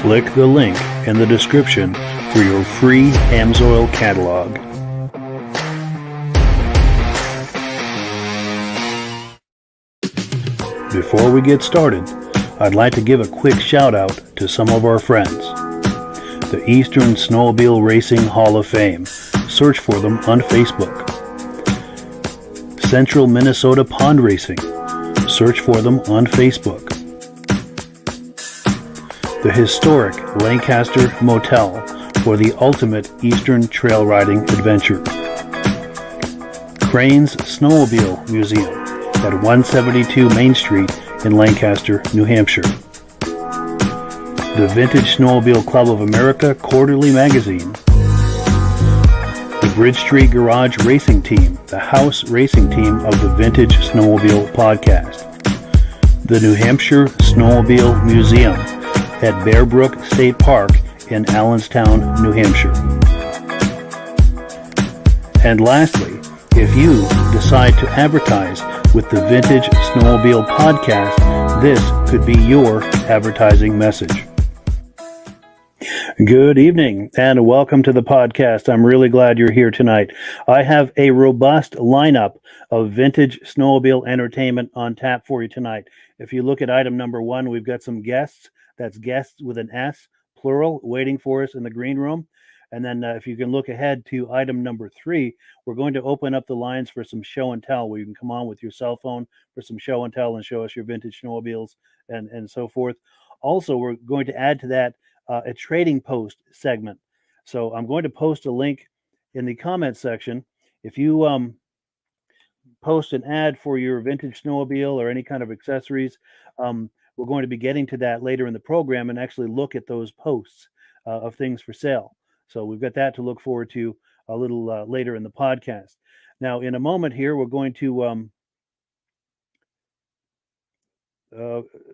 Click the link in the description for your free Amsoil catalog. Before we get started, I'd like to give a quick shout out to some of our friends. The Eastern Snowmobile Racing Hall of Fame. Search for them on Facebook. Central Minnesota Pond Racing. Search for them on Facebook. The historic Lancaster Motel for the ultimate Eastern trail riding adventure. Crane's Snowmobile Museum at 172 Main Street in Lancaster, New Hampshire. The Vintage Snowmobile Club of America Quarterly Magazine. The Bridge Street Garage Racing Team, the house racing team of the Vintage Snowmobile Podcast. The New Hampshire Snowmobile Museum at Bear Brook State Park in Allenstown, New Hampshire. And lastly, if you decide to advertise with the Vintage Snowmobile Podcast, this could be your advertising message. Good evening and welcome to the podcast. I'm really glad you're here tonight. I have a robust lineup of vintage snowmobile entertainment on tap for you tonight. If you look at item number 1, we've got some guests. That's guests with an S, plural, waiting for us in the green room. And then if you can look ahead to item number 3, we're going to open up the lines for some show and tell, where you can come on with your cell phone for some show and tell and show us your vintage snowmobiles and so forth. Also, we're going to add to that a trading post segment. So I'm going to post a link in the comments section. If you post an ad for your vintage snowmobile or any kind of accessories, we're going to be getting to that later in the program and actually look at those posts of things for sale. So we've got that to look forward to a little later in the podcast. Now, in a moment here, we're going to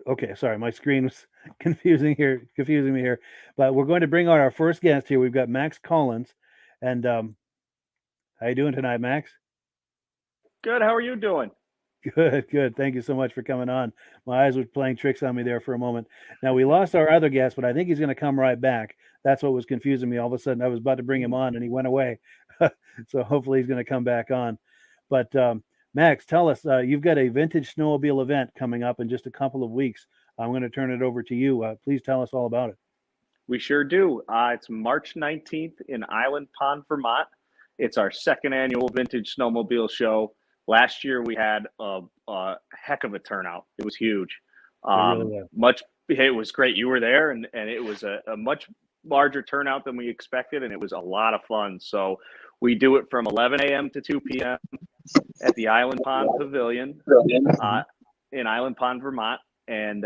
okay, sorry, my screen was confusing me here. But we're going to bring on our first guest here. We've got Max Collins. And how you doing tonight, Max? Good. How are you doing? Good. Thank you so much for coming on. My eyes were playing tricks on me there for a moment. Now, we lost our other guest, but I think he's going to come right back. That's what was confusing me. All of a sudden, I was about to bring him on, and he went away. So hopefully he's going to come back on. But Max, tell us, you've got a vintage snowmobile event coming up in just a couple of weeks. I'm going to turn it over to you. Please tell us all about it. We sure do. It's March 19th in Island Pond, Vermont. It's our second annual Vintage Snowmobile Show. Last year we had a heck of a turnout. It was huge. It was great. You were there, and it was a much larger turnout than we expected, and it was a lot of fun. So we do it from 11 a.m. to 2 p.m. at the Island Pond Pavilion in Island Pond, Vermont. And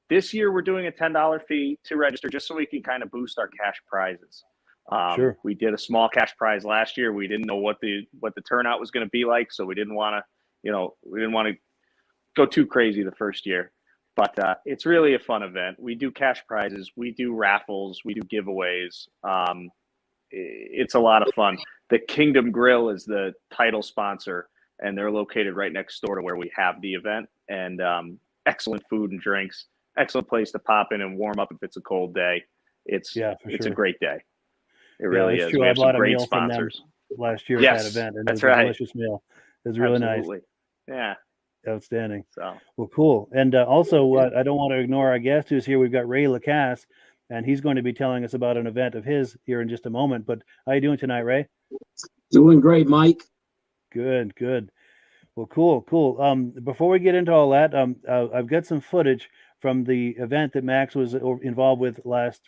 this year we're doing a $10 fee to register just so we can kind of boost our cash prizes. Sure. We did a small cash prize last year. We didn't know what the turnout was going to be like, so we didn't want to go too crazy the first year. But it's really a fun event. We do cash prizes, we do raffles, we do giveaways. It's a lot of fun. The Kingdom Grill is the title sponsor, and they're located right next door to where we have the event. And excellent food and drinks, excellent place to pop in and warm up if it's a cold day. It's a great day. It really is. True. We have some I bought great a meal sponsors from them last year at that event, and it was a delicious meal. It was really nice. Yeah. Outstanding. So well, cool. And also, I don't want to ignore our guest who's here. We've got Ray Lacasse, and he's going to be telling us about an event of his here in just a moment. But how are you doing tonight, Ray? Doing great, Mike. Good. Well, cool. Before we get into all that, I've got some footage from the event that Max was involved with last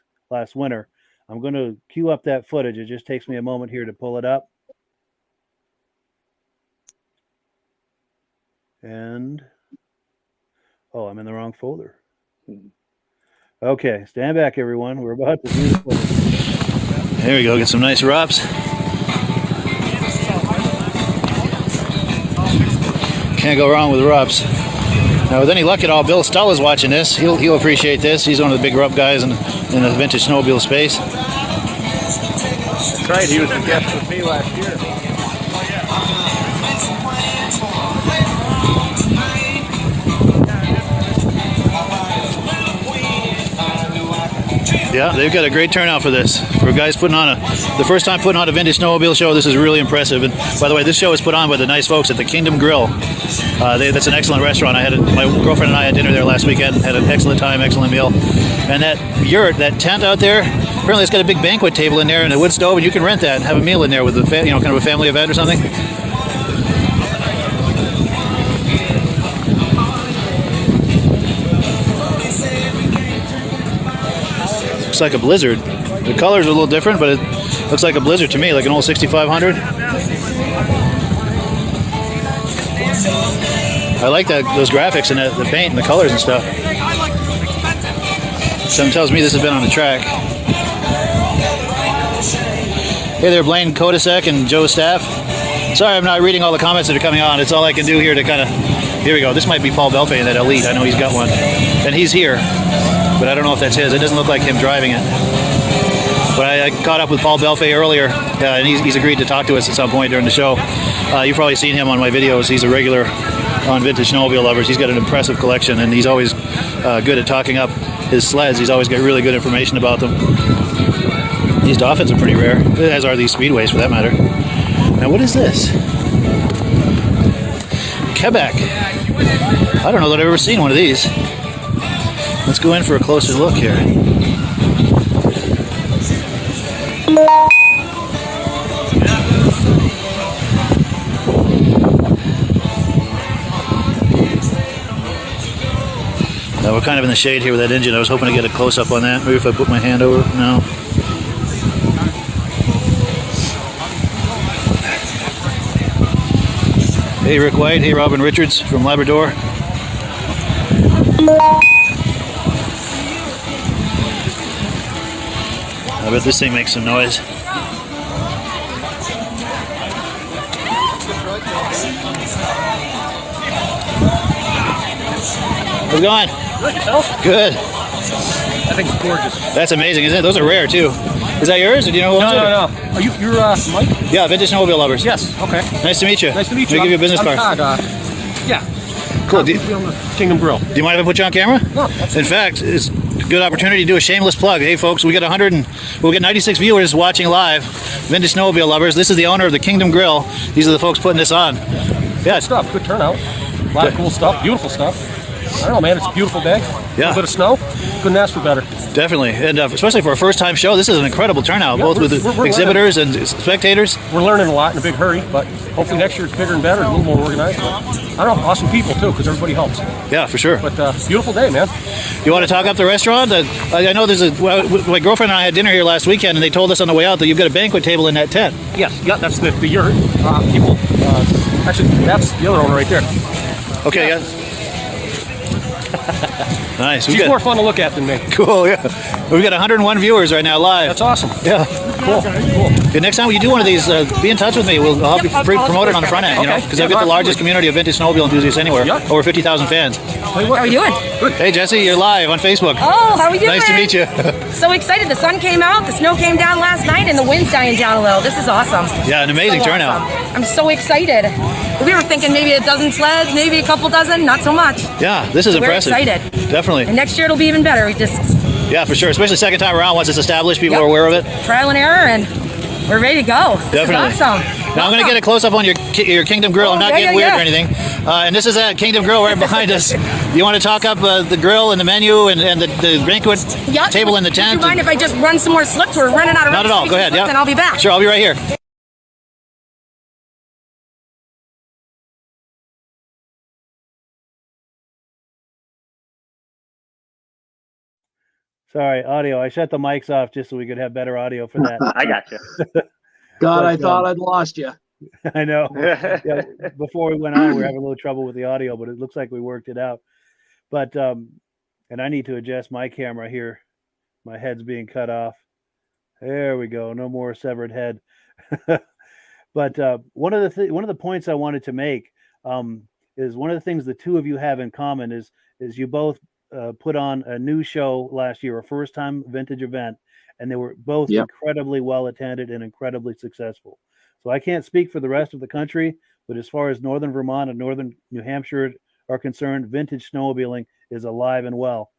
winter. I'm going to cue up that footage. It just takes me a moment here to pull it up. And, I'm in the wrong folder. Okay, stand back, everyone. We're about to do the footage. There we go. Get some nice ROPS. Can't go wrong with ROPS. Now, with any luck at all, Bill Stull is watching this. He'll appreciate this. He's one of the big ROP guys in the vintage snowmobile space. That's right. He was a guest with me last year. Yeah, they've got a great turnout for this. For guys the first time putting on a vintage snowmobile show, this is really impressive. And by the way, this show is put on by the nice folks at the Kingdom Grill. That's an excellent restaurant. My girlfriend and I had dinner there last weekend. Had an excellent time, excellent meal. And that yurt, that tent out there, apparently it's got a big banquet table in there and a wood stove, and you can rent that and have a meal in there with kind of a family event or something. Looks like a Blizzard. The colors are a little different, but it looks like a Blizzard to me, like an old 6500. I like those graphics and the paint and the colors and stuff. Something tells me this has been on the track. Hey there, Blaine Kodasek and Joe Staff. Sorry I'm not reading all the comments that are coming on. It's all I can do here to kind of... Here we go. This might be Paul Belfay in that Elite. I know he's got one. And he's here. But I don't know if that's his. It doesn't look like him driving it. But I caught up with Paul Belfay earlier, and he's agreed to talk to us at some point during the show. You've probably seen him on my videos. He's a regular on Vintage Snowmobile Lovers. He's got an impressive collection, and he's always good at talking up his sleds. He's always got really good information about them. These Dolphins are pretty rare, as are these Speedways for that matter. Now, what is this? Quebec. I don't know that I've ever seen one of these. Let's go in for a closer look here. Now we're kind of in the shade here with that engine. I was hoping to get a close-up on that. Maybe if I put my hand over. No. Hey, Rick White. Hey, Robin Richards from Labrador. I bet this thing makes some noise. How's it going? Good, yourself? Good. I think it's gorgeous. That's amazing, isn't it? Those are rare too. Is that yours, or do you know who owns it? No. Are you're Mike? Yeah, Vintage Snowmobile Lovers. Yes. Okay. Nice to meet you. Nice to meet you. Let me give you a business card. Yeah. Cool. Do you, Kingdom Grill. Do you mind if I put you on camera? No. In fact, it's a good opportunity to do a shameless plug. Hey, folks, we got 96 viewers watching live. Vintage Snowmobile Lovers. This is the owner of the Kingdom Grill. These are the folks putting this on. Yeah, Good stuff. Good turnout. A lot of cool stuff. Beautiful stuff. I don't know, man. It's a beautiful day. Yeah. A little bit of snow. Couldn't ask for better. Definitely, and especially for a first-time show, this is an incredible turnout, both with the exhibitors and spectators. We're learning a lot in a big hurry, but hopefully next year it's bigger and better and a little more organized. But, I don't know, awesome people too, because everybody helps. Yeah, for sure. But beautiful day, man. You want to talk up the restaurant? I know my girlfriend and I had dinner here last weekend, and they told us on the way out that you've got a banquet table in that tent. Yes, yeah, that's the yurt. People Actually, that's the other owner right there. Okay, yeah. Nice. She's more fun to look at than me. Cool, yeah. We've got 101 viewers right now live. That's awesome. Yeah. Cool. Okay, next time you do one of these, be in touch with me. I'll help you promote it on the front end, Okay. because I've got the largest community of vintage snowmobile enthusiasts anywhere. Yep. Over 50,000 fans. How are you doing? Hey, Jesse, you're live on Facebook. Oh, how are you doing? Nice to meet you. So excited. The sun came out, the snow came down last night, and the wind's dying down a little. This is awesome. Yeah, an amazing turnout. Awesome. I'm so excited. We were thinking maybe a dozen sleds, maybe a couple dozen, not so much. Yeah, this is impressive. We're excited. Definitely. And next year it'll be even better. We just Yeah, for sure. Especially second time around, once it's established, people are aware of it. trial and error, and we're ready to go. Definitely. This is awesome. Now I'm going to get a close up on your Kingdom Grill. I'm not getting weird or anything. And this is that Kingdom Grill right behind us. You want to talk up the grill and the menu and the banquet table and the tent? Do you mind if I just run some more slips? We're running out of Not at all. Go ahead. Yeah. And I'll be back. Sure, I'll be right here. Sorry, audio. I shut the mics off just so we could have better audio for that. I got you. God, I thought I'd lost you. I know. Yeah, before we went on, we were having a little trouble with the audio, but it looks like we worked it out. But and I need to adjust my camera here. My head's being cut off. There we go. No more severed head. But one of the points I wanted to make is one of the things the two of you have in common is you both put on a new show last year, a first time vintage event, and they were both incredibly well attended and incredibly successful. So I can't speak for the rest of the country, but as far as northern Vermont and northern New Hampshire are concerned, vintage snowmobiling is alive and well.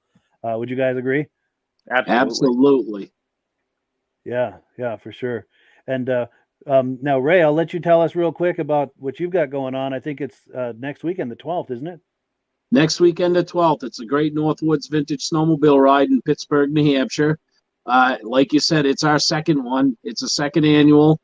Would you guys agree? Absolutely. Yeah, for sure. And now, Ray, I'll let you tell us real quick about what you've got going on. I think it's next weekend, the 12th, isn't it? Next weekend, the 12th. It's a great Northwoods Vintage Snowmobile ride in Pittsburgh, New Hampshire. Like you said, it's our second one. It's a second annual.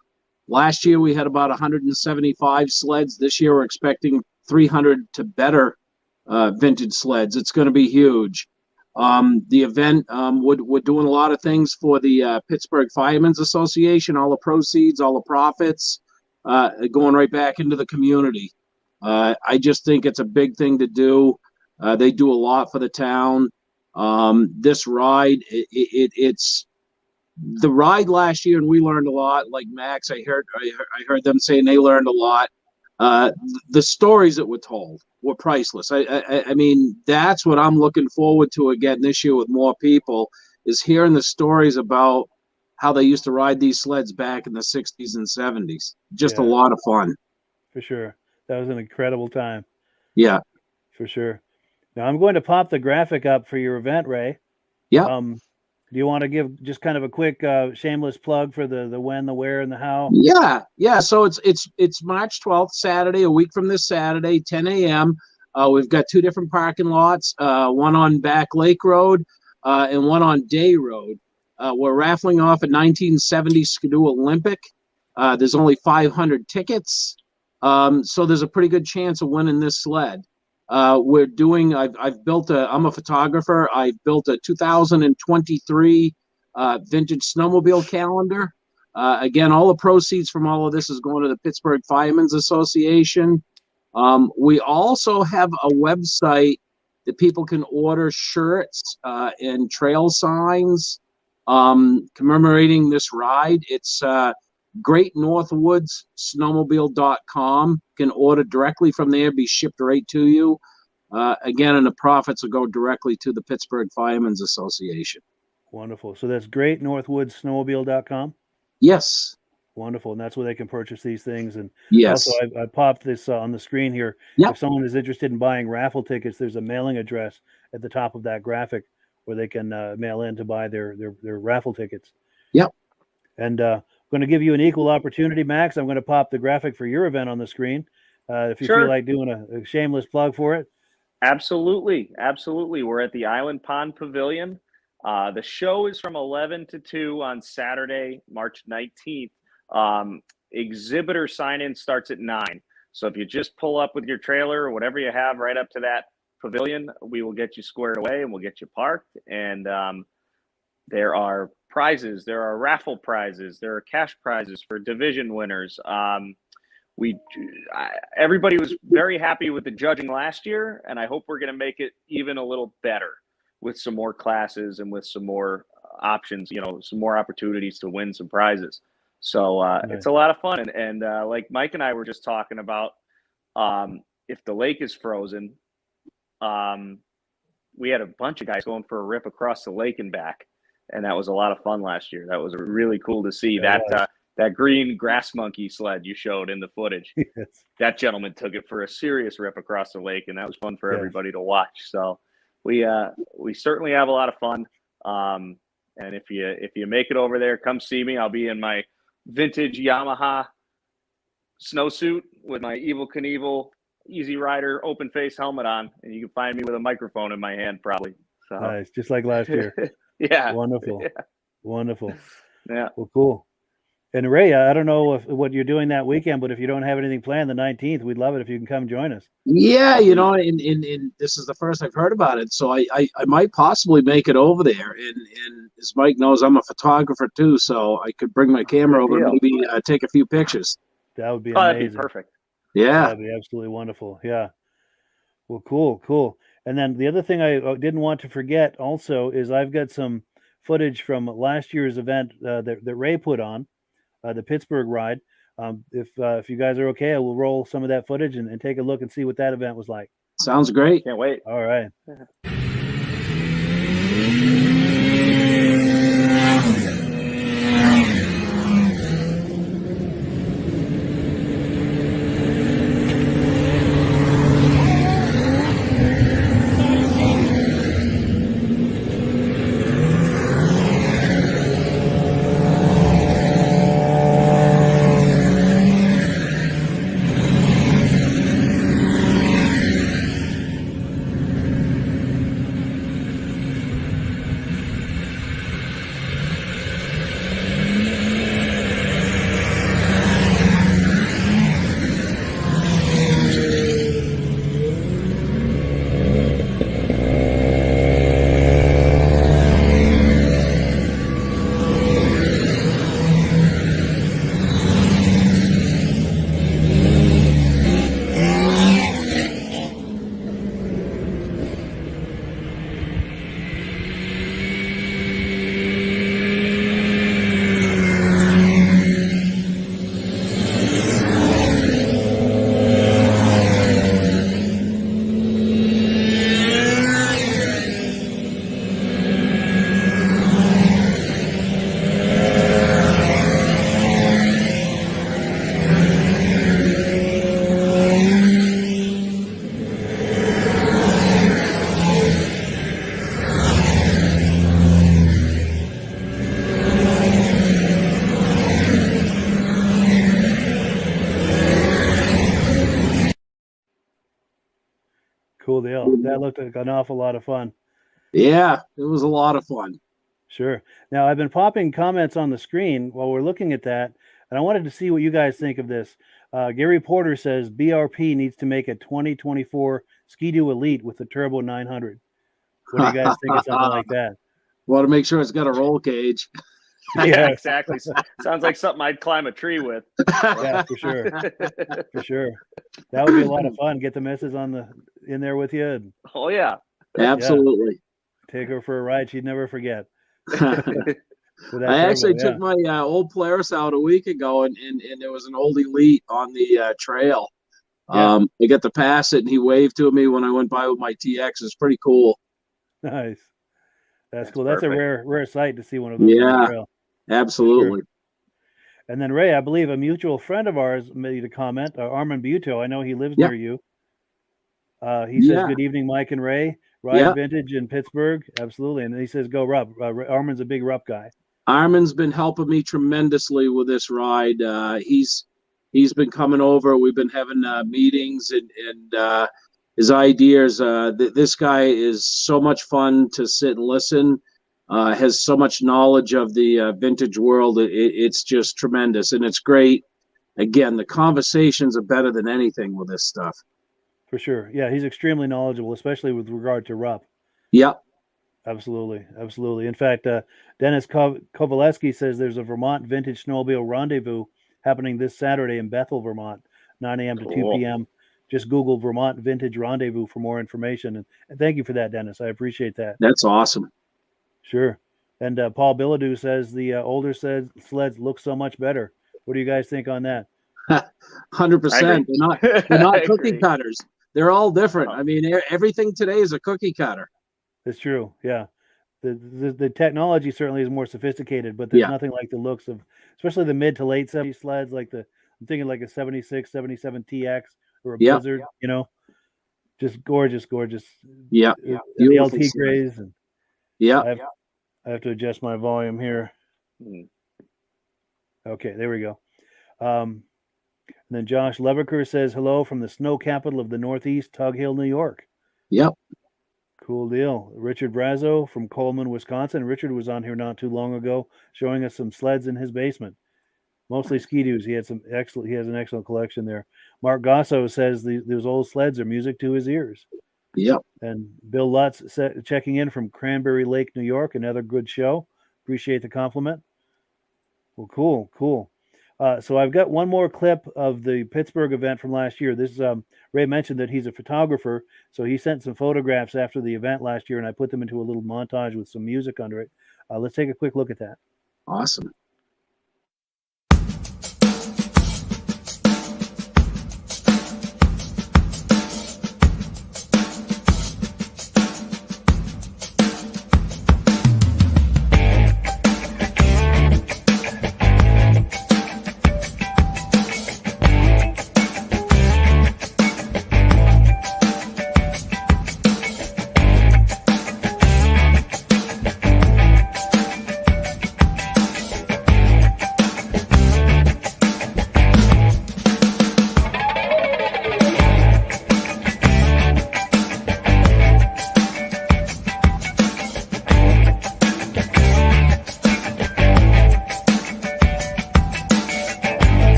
Last year, we had about 175 sleds. This year, we're expecting 300 to better vintage sleds. It's going to be huge. The event, we're doing a lot of things for the Pittsburgh Firemen's Association. All the proceeds, all the profits going right back into the community. I just think it's a big thing to do. They do a lot for the town. This ride, it's the ride last year, and we learned a lot. Like Max, I heard them saying they learned a lot. The stories that were told were priceless. I mean, that's what I'm looking forward to again this year with more people, is hearing the stories about how they used to ride these sleds back in the 60s and 70s. Just a lot of fun. For sure. That was an incredible time. Yeah. For sure. Now I'm going to pop the graphic up for your event, Ray. Yeah. Do you want to give just kind of a quick shameless plug for the when, the where, and the how? Yeah. So it's March 12th, Saturday, a week from this Saturday, 10 a.m. We've got two different parking lots, one on Back Lake Road and one on Day Road. We're raffling off a 1970 Ski Doo Olympic. There's only 500 tickets, so there's a pretty good chance of winning this sled. We're doing, I'm a photographer. I've built a 2023 vintage snowmobile calendar. Again, all the proceeds from all of this is going to the Pittsburgh Firemen's Association. We also have a website that people can order shirts and trail signs commemorating this ride. It's GreatNorthwoodsSnowmobile.com. Can order directly from there, be shipped right to you. Again, and the profits will go directly to the Pittsburgh Firemen's Association. Wonderful. So that's GreatNorthwoodsSnowmobile.com? Yes. Wonderful. And that's where they can purchase these things. And yes, also I popped this on the screen here. Yep. If someone is interested in buying raffle tickets, there's a mailing address at the top of that graphic where they can mail in to buy their raffle tickets. Yep. And I'm going to give you an equal opportunity, Max. I'm going to pop the graphic for your event on the screen. If you feel like doing a shameless plug for it. Absolutely. We're at the Island Pond Pavilion. The show is from 11 to 2 on Saturday, March 19th. Exhibitor sign-in starts at 9. So if you just pull up with your trailer or whatever you have right up to that pavilion, we will get you squared away and we'll get you parked. And there are prizes. There are raffle prizes. There are cash prizes for division winners. everybody was very happy with the judging last year, and I hope we're going to make it even a little better with some more classes and with some more options, some more opportunities to win some prizes. So it's a lot of fun. And like Mike and I were just talking about, if the lake is frozen, we had a bunch of guys going for a rip across the lake and back. And that was a lot of fun last year. That was really cool to see. That green grass monkey sled you showed in the footage. Yes. That gentleman took it for a serious rip across the lake, and that was fun for everybody to watch. So we certainly have a lot of fun. And if you make it over there, come see me. I'll be in my vintage Yamaha snowsuit with my Evel Knievel Easy Rider open face helmet on, and you can find me with a microphone in my hand probably. So nice, just like last year. Yeah. Wonderful. Yeah. Wonderful. Yeah. Well, cool. And Ray, I don't know what you're doing that weekend, but if you don't have anything planned the 19th, we'd love it if you can come join us. Yeah, and this is the first I've heard about it, so I might possibly make it over there. And as Mike knows, I'm a photographer too, so I could bring my camera over and maybe take a few pictures. That would be amazing. That'd be perfect. Yeah. That'd be absolutely wonderful. Yeah. Well, cool. And then the other thing I didn't want to forget also is I've got some footage from last year's event that Ray put on. The Pittsburgh ride. If you guys are okay, I will roll some of that footage and take a look and see what that event was like. Sounds great. Can't wait. All right. Cool deal. That looked like an awful lot of fun. Yeah, it was a lot of fun. Sure. Now, I've been popping comments on the screen while we're looking at that, and I wanted to see what you guys think of this. Gary Porter says BRP needs to make a 2024 Ski Doo Elite with a Turbo 900. What do you guys think of something like that? Want to make sure it's got a roll cage. Yeah, exactly. Sounds like something I'd climb a tree with. Yeah, for sure. For sure. That would be a lot of fun. Get the missus in there with you. And, Oh yeah. Absolutely. take her for a ride. She'd never forget. I actually took my old Polaris out a week ago, and there was an old Elite on the trail. I got to pass it, and he waved to me when I went by with my TX. It's pretty cool. Nice. That's cool. perfect. That's a rare sight to see one of those on the trail. Absolutely. Sure. And then Ray, I believe a mutual friend of ours made a comment, Armin Buto. I know he lives near you. He says, "Good evening, Mike and Ray. Ride vintage in Pittsburgh." Absolutely. And he says, "Go Rupp." Armin's a big Rupp guy. Armin's been helping me tremendously with this ride. He's been coming over. We've been having meetings and his ideas. This guy is so much fun to sit and listen. Has so much knowledge of the vintage world. It's just tremendous, and it's great. Again, the conversations are better than anything with this stuff. For sure. Yeah, he's extremely knowledgeable, especially with regard to Rupp. Yep. Absolutely. Absolutely. In fact, Dennis Kovaleski says there's a Vermont Vintage Snowmobile Rendezvous happening this Saturday in Bethel, Vermont. 9 a.m. to 2 Cool. p.m. Just Google Vermont Vintage Rendezvous for more information. And thank you for that, Dennis. I appreciate that. That's awesome. Sure. And Paul Billadou says the older sleds look so much better. What do you guys think on that? 100%. They're not cookie agree. cutters. They're all different. I mean, everything today is a cookie cutter. It's true. Yeah. The technology certainly is more sophisticated, but there's nothing like the looks of, especially the mid to late 70s sleds, like I'm thinking like a 76, 77 TX or a Blizzard, you know, just gorgeous. Yeah. The LT grays. And yeah. I have to adjust my volume here. Okay, there we go. And then Josh Leverker says, hello from the snow capital of the Northeast, Tug Hill, New York. Yep. Cool deal. Richard Brazo from Coleman, Wisconsin. Richard was on here not too long ago showing us some sleds in his basement. Mostly Ski Doos. He has an excellent collection there. Mark Gosso says those old sleds are music to his ears. Yep. And Bill Lutz checking in from Cranberry Lake, New York. Another good show. Appreciate the compliment. Well, cool. So I've got one more clip of the Pittsburgh event from last year. This is Ray mentioned that he's a photographer, so he sent some photographs after the event last year, and I put them into a little montage with some music under it. Let's take a quick look at that. Awesome.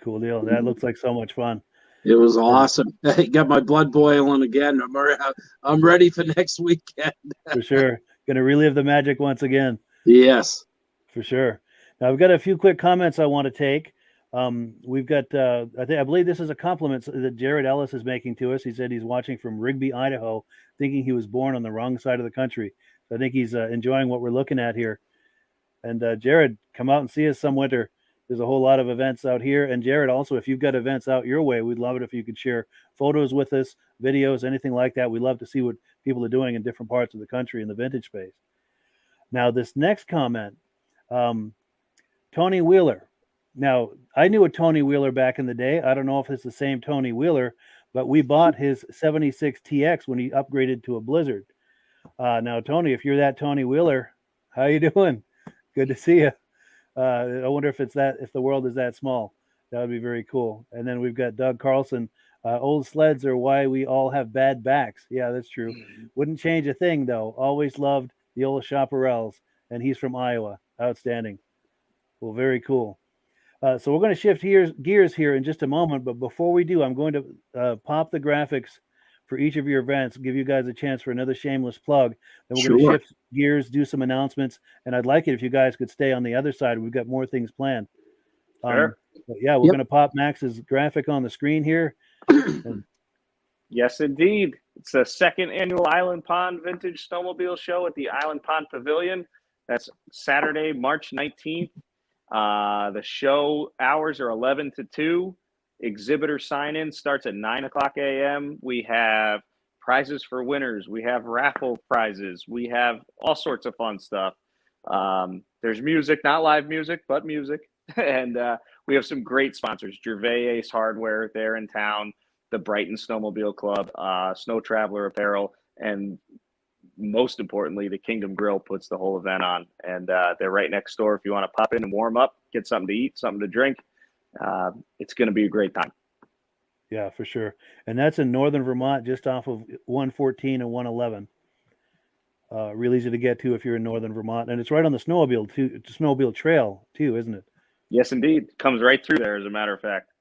Cool deal. That looks like so much fun. It was awesome. I got my blood boiling again. I'm ready for next weekend. For sure. Going to relive the magic once again. Yes. For sure. Now, I've got a few quick comments I want to take. We've got, I believe this is a compliment that Jared Ellis is making to us. He said he's watching from Rigby, Idaho, thinking he was born on the wrong side of the country. So I think he's enjoying what we're looking at here. And Jared, come out and see us some winter. There's a whole lot of events out here. And Jared, also, if you've got events out your way, we'd love it if you could share photos with us, videos, anything like that. We love to see what people are doing in different parts of the country in the vintage space. Now, this next comment, Tony Wheeler. Now, I knew a Tony Wheeler back in the day. I don't know if it's the same Tony Wheeler, but we bought his 76 TX when he upgraded to a Blizzard. Now, Tony, if you're that Tony Wheeler, how you doing? Good to see you. I wonder if the world is that small. That would be very cool. And then we've got Doug Carlson. Old sleds are why we all have bad backs. Yeah, that's true. Wouldn't change a thing, though. Always loved the old Chaparrals, and he's from Iowa. Outstanding. Well, very cool. So we're going to shift gears here in just a moment. But before we do, I'm going to pop the graphics for each of your events, give you guys a chance for another shameless plug. Then we're going to shift gears, do some announcements, and I'd like it if you guys could stay on the other side. We've got more things planned. Sure. Yeah, we're going to pop Max's graphic on the screen here. Yes, indeed. It's the second annual Island Pond Vintage Snowmobile Show at the Island Pond Pavilion. That's Saturday, March 19th. The show hours are 11 to 2. Exhibitor sign-in starts at 9 o'clock a.m. We have prizes for winners. We have raffle prizes. We have all sorts of fun stuff. There's music, not live music, but music. And we have some great sponsors. Gervais Ace Hardware, they're in town. The Brighton Snowmobile Club, Snow Traveler Apparel, and most importantly, the Kingdom Grill puts the whole event on. And they're right next door if you want to pop in and warm up, get something to eat, something to drink. It's going to be a great time. Yeah, for sure. And that's in northern Vermont, just off of 114 and 111. Real easy to get to if you're in northern Vermont, and it's right on the snowmobile trail too, isn't it? Yes, indeed. Comes right through there, as a matter of fact.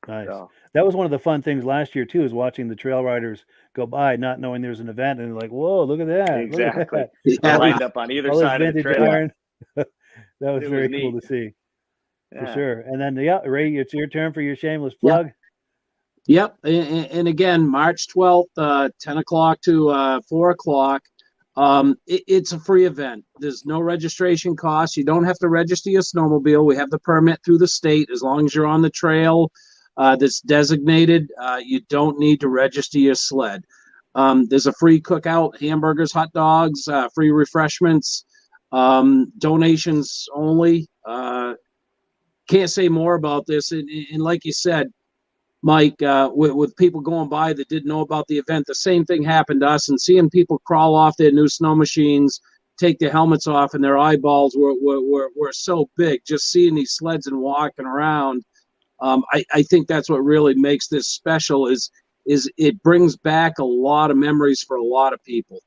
Nice. So, that was one of the fun things last year too, is watching the trail riders go by, not knowing there's an event, and like, whoa, look at that! exactly. Look at that. Lined up on either All this side of the vintage trail. iron. That was It very was cool neat. to see, for Yeah. sure. And then, yeah, Ray, it's your turn for your shameless plug. Yep. And again, March 12th, 10 o'clock to 4 o'clock. It's a free event. There's no registration cost. You don't have to register your snowmobile. We have the permit through the state. As long as you're on the trail that's designated, you don't need to register your sled. There's a free cookout, hamburgers, hot dogs, free refreshments, donations only. Can't say more about this. And like you said, Mike, with people going by that didn't know about the event, the same thing happened to us, and seeing people crawl off their new snow machines, take their helmets off, and their eyeballs were so big. Just seeing these sleds and walking around, I think that's what really makes this special. Is it brings back a lot of memories for a lot of people.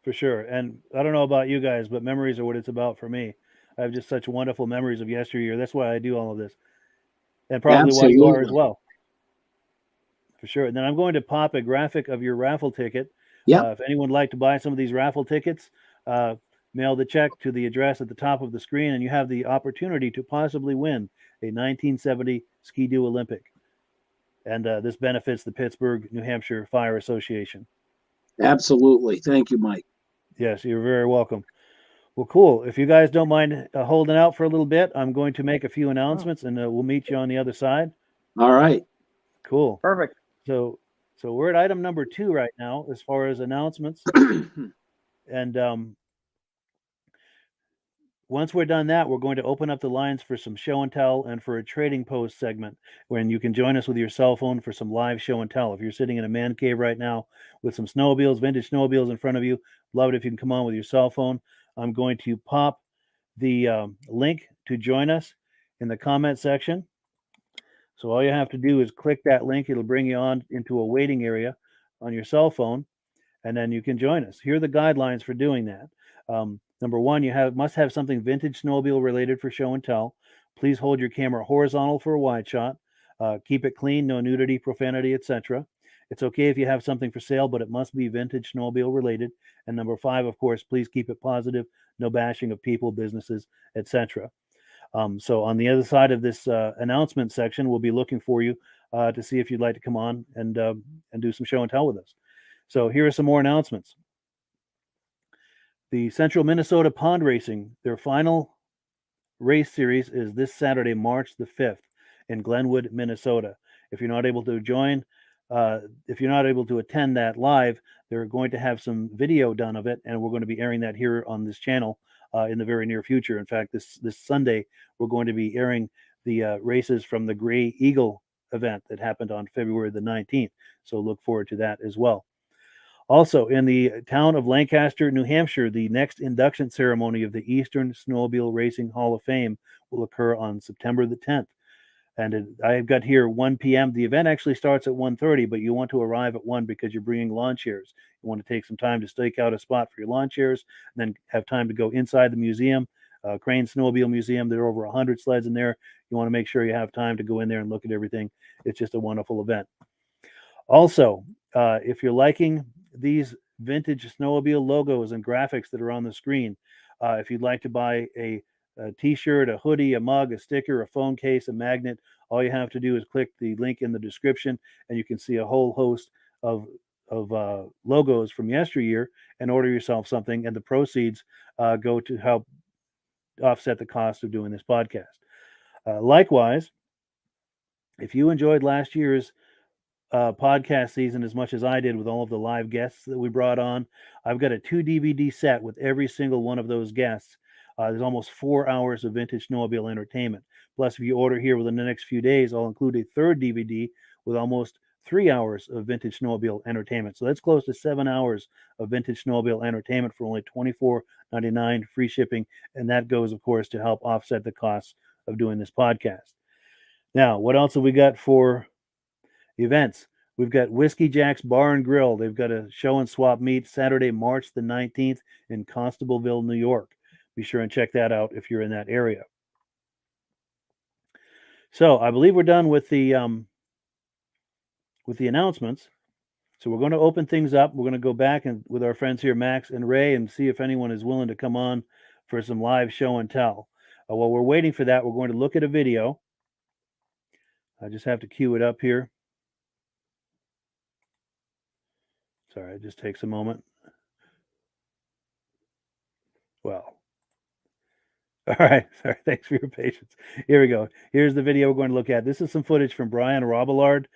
For sure. And I don't know about you guys, but memories are what it's about for me. I have just such wonderful memories of yesteryear. That's why I do all of this. And probably why you are as well. For sure. And then I'm going to pop a graphic of your raffle ticket. Yeah. If anyone would like to buy some of these raffle tickets, mail the check to the address at the top of the screen, and you have the opportunity to possibly win a 1970 Ski Doo Olympic. And this benefits the Pittsburgh, New Hampshire Fire Association. Absolutely. Thank you, Mike. Yes, you're very welcome. Well, cool. If you guys don't mind holding out for a little bit, I'm going to make a few announcements, and we'll meet you on the other side. All right. Cool. Perfect. So we're at item number 2 right now as far as announcements. And once we're done that, we're going to open up the lines for some show and tell and for a trading post segment when you can join us with your cell phone for some live show and tell. If you're sitting in a man cave right now with some snowmobiles, vintage snowmobiles in front of you, love it if you can come on with your cell phone. I'm going to pop the link to join us in the comment section. So all you have to do is click that link. It'll bring you on into a waiting area on your cell phone, and then you can join us. Here are the guidelines for doing that. Number 1, you must have something vintage snowmobile related for show and tell. Please hold your camera horizontal for a wide shot. Keep it clean, no nudity, profanity, etc. It's okay if you have something for sale, but it must be vintage snowmobile related. And number 5, of course, please keep it positive, no bashing of people, businesses, etc. So on the other side of this announcement section, we'll be looking for you to see if you'd like to come on and do some show and tell with us. So here are some more announcements. The Central Minnesota Pond Racing, their final race series is this Saturday, March the 5th in Glenwood, Minnesota. If you're not able to join, if you're not able to attend that live, they're going to have some video done of it, and we're going to be airing that here on this channel in the very near future. In fact, this Sunday, we're going to be airing the races from the Gray Eagle event that happened on February the 19th. So look forward to that as well. Also, in the town of Lancaster, New Hampshire, the next induction ceremony of the Eastern Snowmobile Racing Hall of Fame will occur on September the 10th. And I've got here 1 p.m. The event actually starts at 1:30, but you want to arrive at 1 because you're bringing lawn chairs. You want to take some time to stake out a spot for your lawn chairs, and then have time to go inside the museum, Crane Snowmobile Museum. There are over 100 sleds in there. You want to make sure you have time to go in there and look at everything. It's just a wonderful event. Also, if you're liking these vintage snowmobile logos and graphics that are on the screen, if you'd like to buy a t-shirt, a hoodie, a mug, a sticker, a phone case, a magnet, all you have to do is click the link in the description, and you can see a whole host of logos from yesteryear and order yourself something, and the proceeds go to help offset the cost of doing this podcast. Likewise, if you enjoyed last year's podcast season as much as I did with all of the live guests that we brought on, I've got a 2 DVD set with every single one of those guests. There's almost 4 hours of vintage snowmobile entertainment. Plus, if you order here within the next few days, I'll include a 3rd DVD with almost 3 hours of vintage snowmobile entertainment. So that's close to 7 hours of vintage snowmobile entertainment for only $24.99, free shipping. And that goes, of course, to help offset the costs of doing this podcast. Now, what else have we got for events? We've got Whiskey Jack's Bar and Grill. They've got a show and swap meet Saturday, March the 19th in Constableville, New York. Be sure and check that out if you're in that area. So I believe we're done with the announcements. So we're going to open things up. We're going to go back and with our friends here, Max and Ray, and see if anyone is willing to come on for some live show and tell. While we're waiting for that, we're going to look at a video. I just have to cue it up here. Sorry, it just takes a moment. Well, all right. Sorry, thanks for your patience. Here we go. Here's the video we're going to look at. This is some footage from Brian Robillard.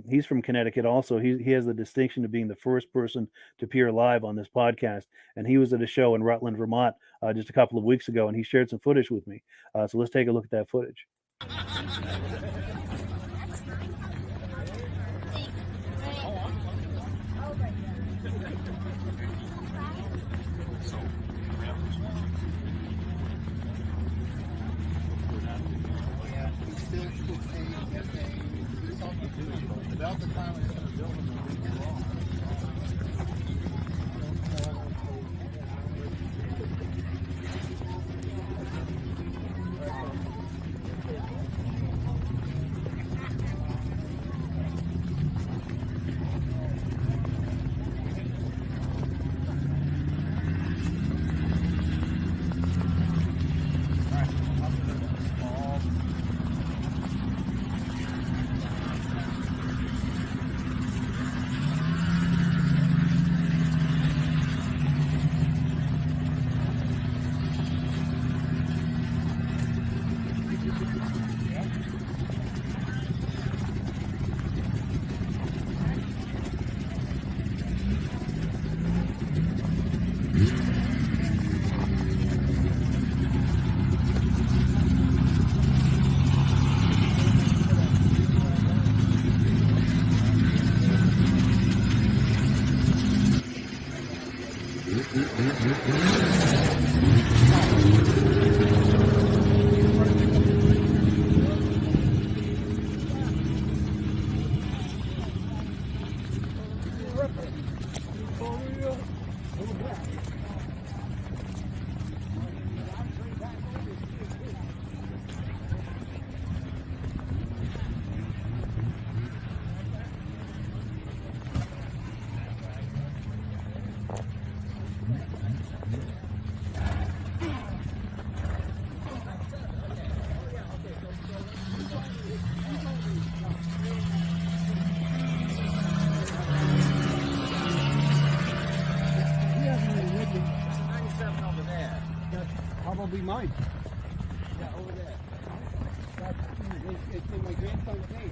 He's from Connecticut also. He has the distinction of being the first person to appear live on this podcast. And he was at a show in Rutland, Vermont just a couple of weeks ago, and he shared some footage with me. So let's take a look at that footage. Probably mine. Yeah, over there. It's in my grandson's name.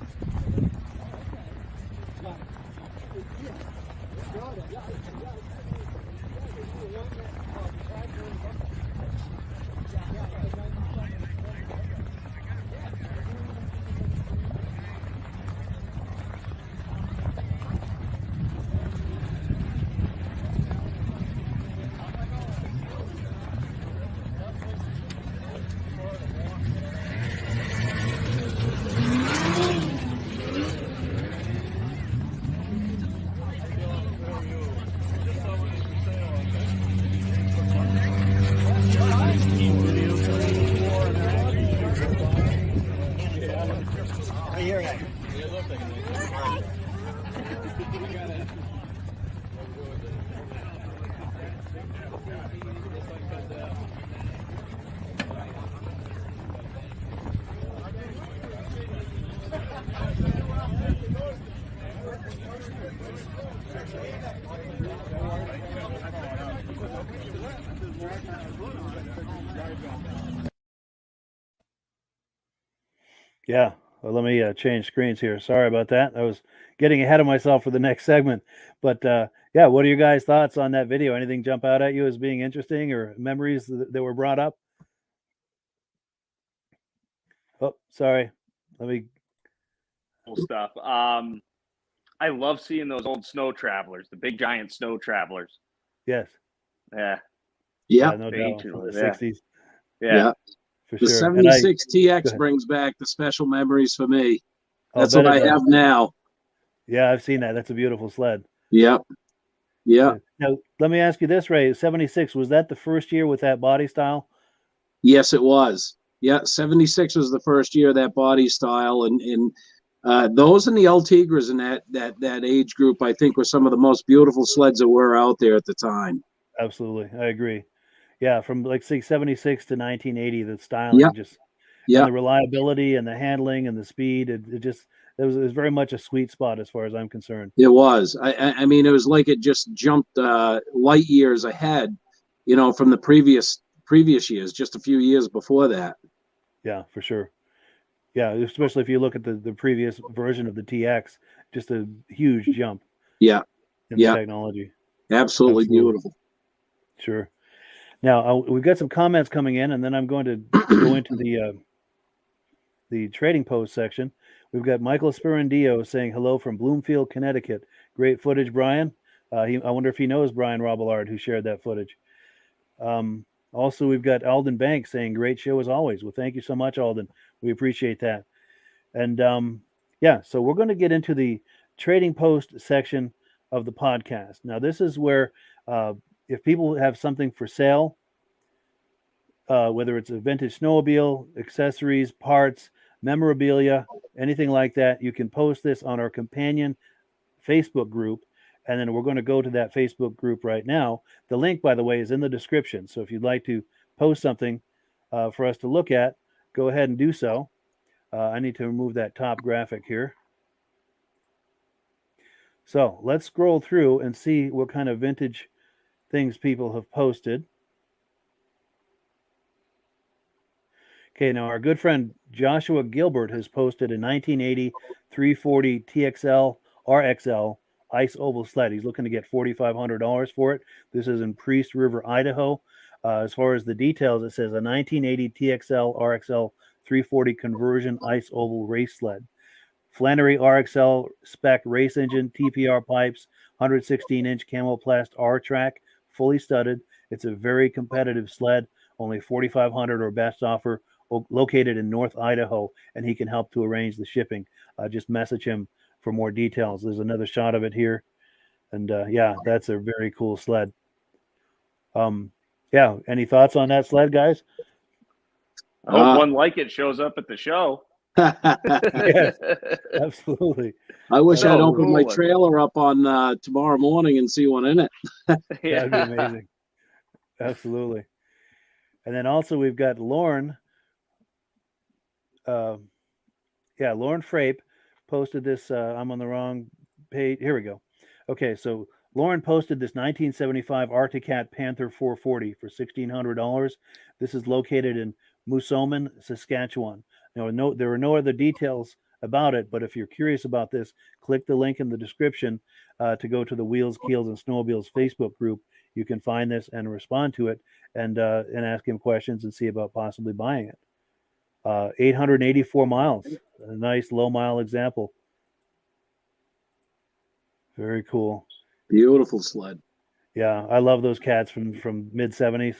Yeah, well, let me change screens here. Sorry about that. I was getting ahead of myself for the next segment. But yeah, what are your guys' thoughts on that video? Anything jump out at you as being interesting or memories that were brought up? Oh, sorry. Let me. Cool stuff. I love seeing those old snow travelers, the big giant snow travelers. Yes. Yeah. Yeah. No doubt. From the Yeah. 60s. Yeah. for The sure. And 76 go TX ahead. brings back the special memories for me. I'll That's bet what it I does. have now. Yeah, I've seen that. That's a beautiful sled. Yep. Yeah. Now, let me ask you this, Ray. 76, was that the first year with that body style? Yes, it was. Yeah, 76 was the first year of that body style, and those and the El Tigres in that age group, I think, were some of the most beautiful sleds that were out there at the time. Absolutely. I agree. Yeah, from like say 76 to 1980, the styling Yep. just Yeah, and the reliability and the handling and the speed, it was very much a sweet spot as far as I'm concerned. it was. I mean, it was like it just jumped light years ahead, from the previous years, just a few years before that. Yeah, for sure. Yeah, especially if you look at the previous version of the TX, just a huge jump Yeah, in yeah, the technology. absolutely beautiful. Sure. Now we've got some comments coming in, and then I'm going to go into the trading post section. We've got Michael Spirandio saying hello from Bloomfield, Connecticut. Great footage, Brian. I wonder if he knows Brian Robillard, who shared that footage. Also, we've got Alden Banks saying great show as always. Well, thank you so much, Alden. We appreciate that. And yeah, so we're going to get into the trading post section of the podcast. Now, this is where if people have something for sale, whether it's a vintage snowmobile, accessories, parts, memorabilia, anything like that, you can post this on our companion Facebook group. And then we're going to go to that Facebook group right now. The link, by the way, is in the description. So if you'd like to post something for us to look at, go ahead and do so. I need to remove that top graphic here. So let's scroll through and see what kind of vintage things people have posted. Okay, now our good friend Joshua Gilbert has posted a 1980 340 TXL RXL ice oval sled. He's looking to get $4,500 for it. This is in Priest River, Idaho. As far as the details, it says a 1980 TXL RXL 340 conversion ice oval race sled. Flannery RXL spec race engine, TPR pipes, 116-inch Camoplast R-track, fully studded. It's a very competitive sled, only $4,500 or best offer, located in North Idaho, and he can help to arrange the shipping. Just message him for more details. There's another shot of it here. And yeah, that's a very cool sled. Yeah, any thoughts on that sled, guys? I hope one like it shows up at the show. Yes, absolutely. I wish I'd open my cool. trailer up on tomorrow morning and see one in it. That'd be amazing. Absolutely. And then also we've got Lauren. Lauren Frape posted this. I'm on the wrong page. Here we go. Okay, so Lauren posted this 1975 Arctic Cat Panther 440 for $1,600. This is located in Moosomin, Saskatchewan. Now, there are no other details about it, but if you're curious about this, click the link in the description to go to the Wheels, Keels, and Snowmobiles Facebook group. You can find this and respond to it and ask him questions and see about possibly buying it. 884 miles, a nice low mile example. Very cool. Beautiful sled. Yeah, I love those cats from mid 70s.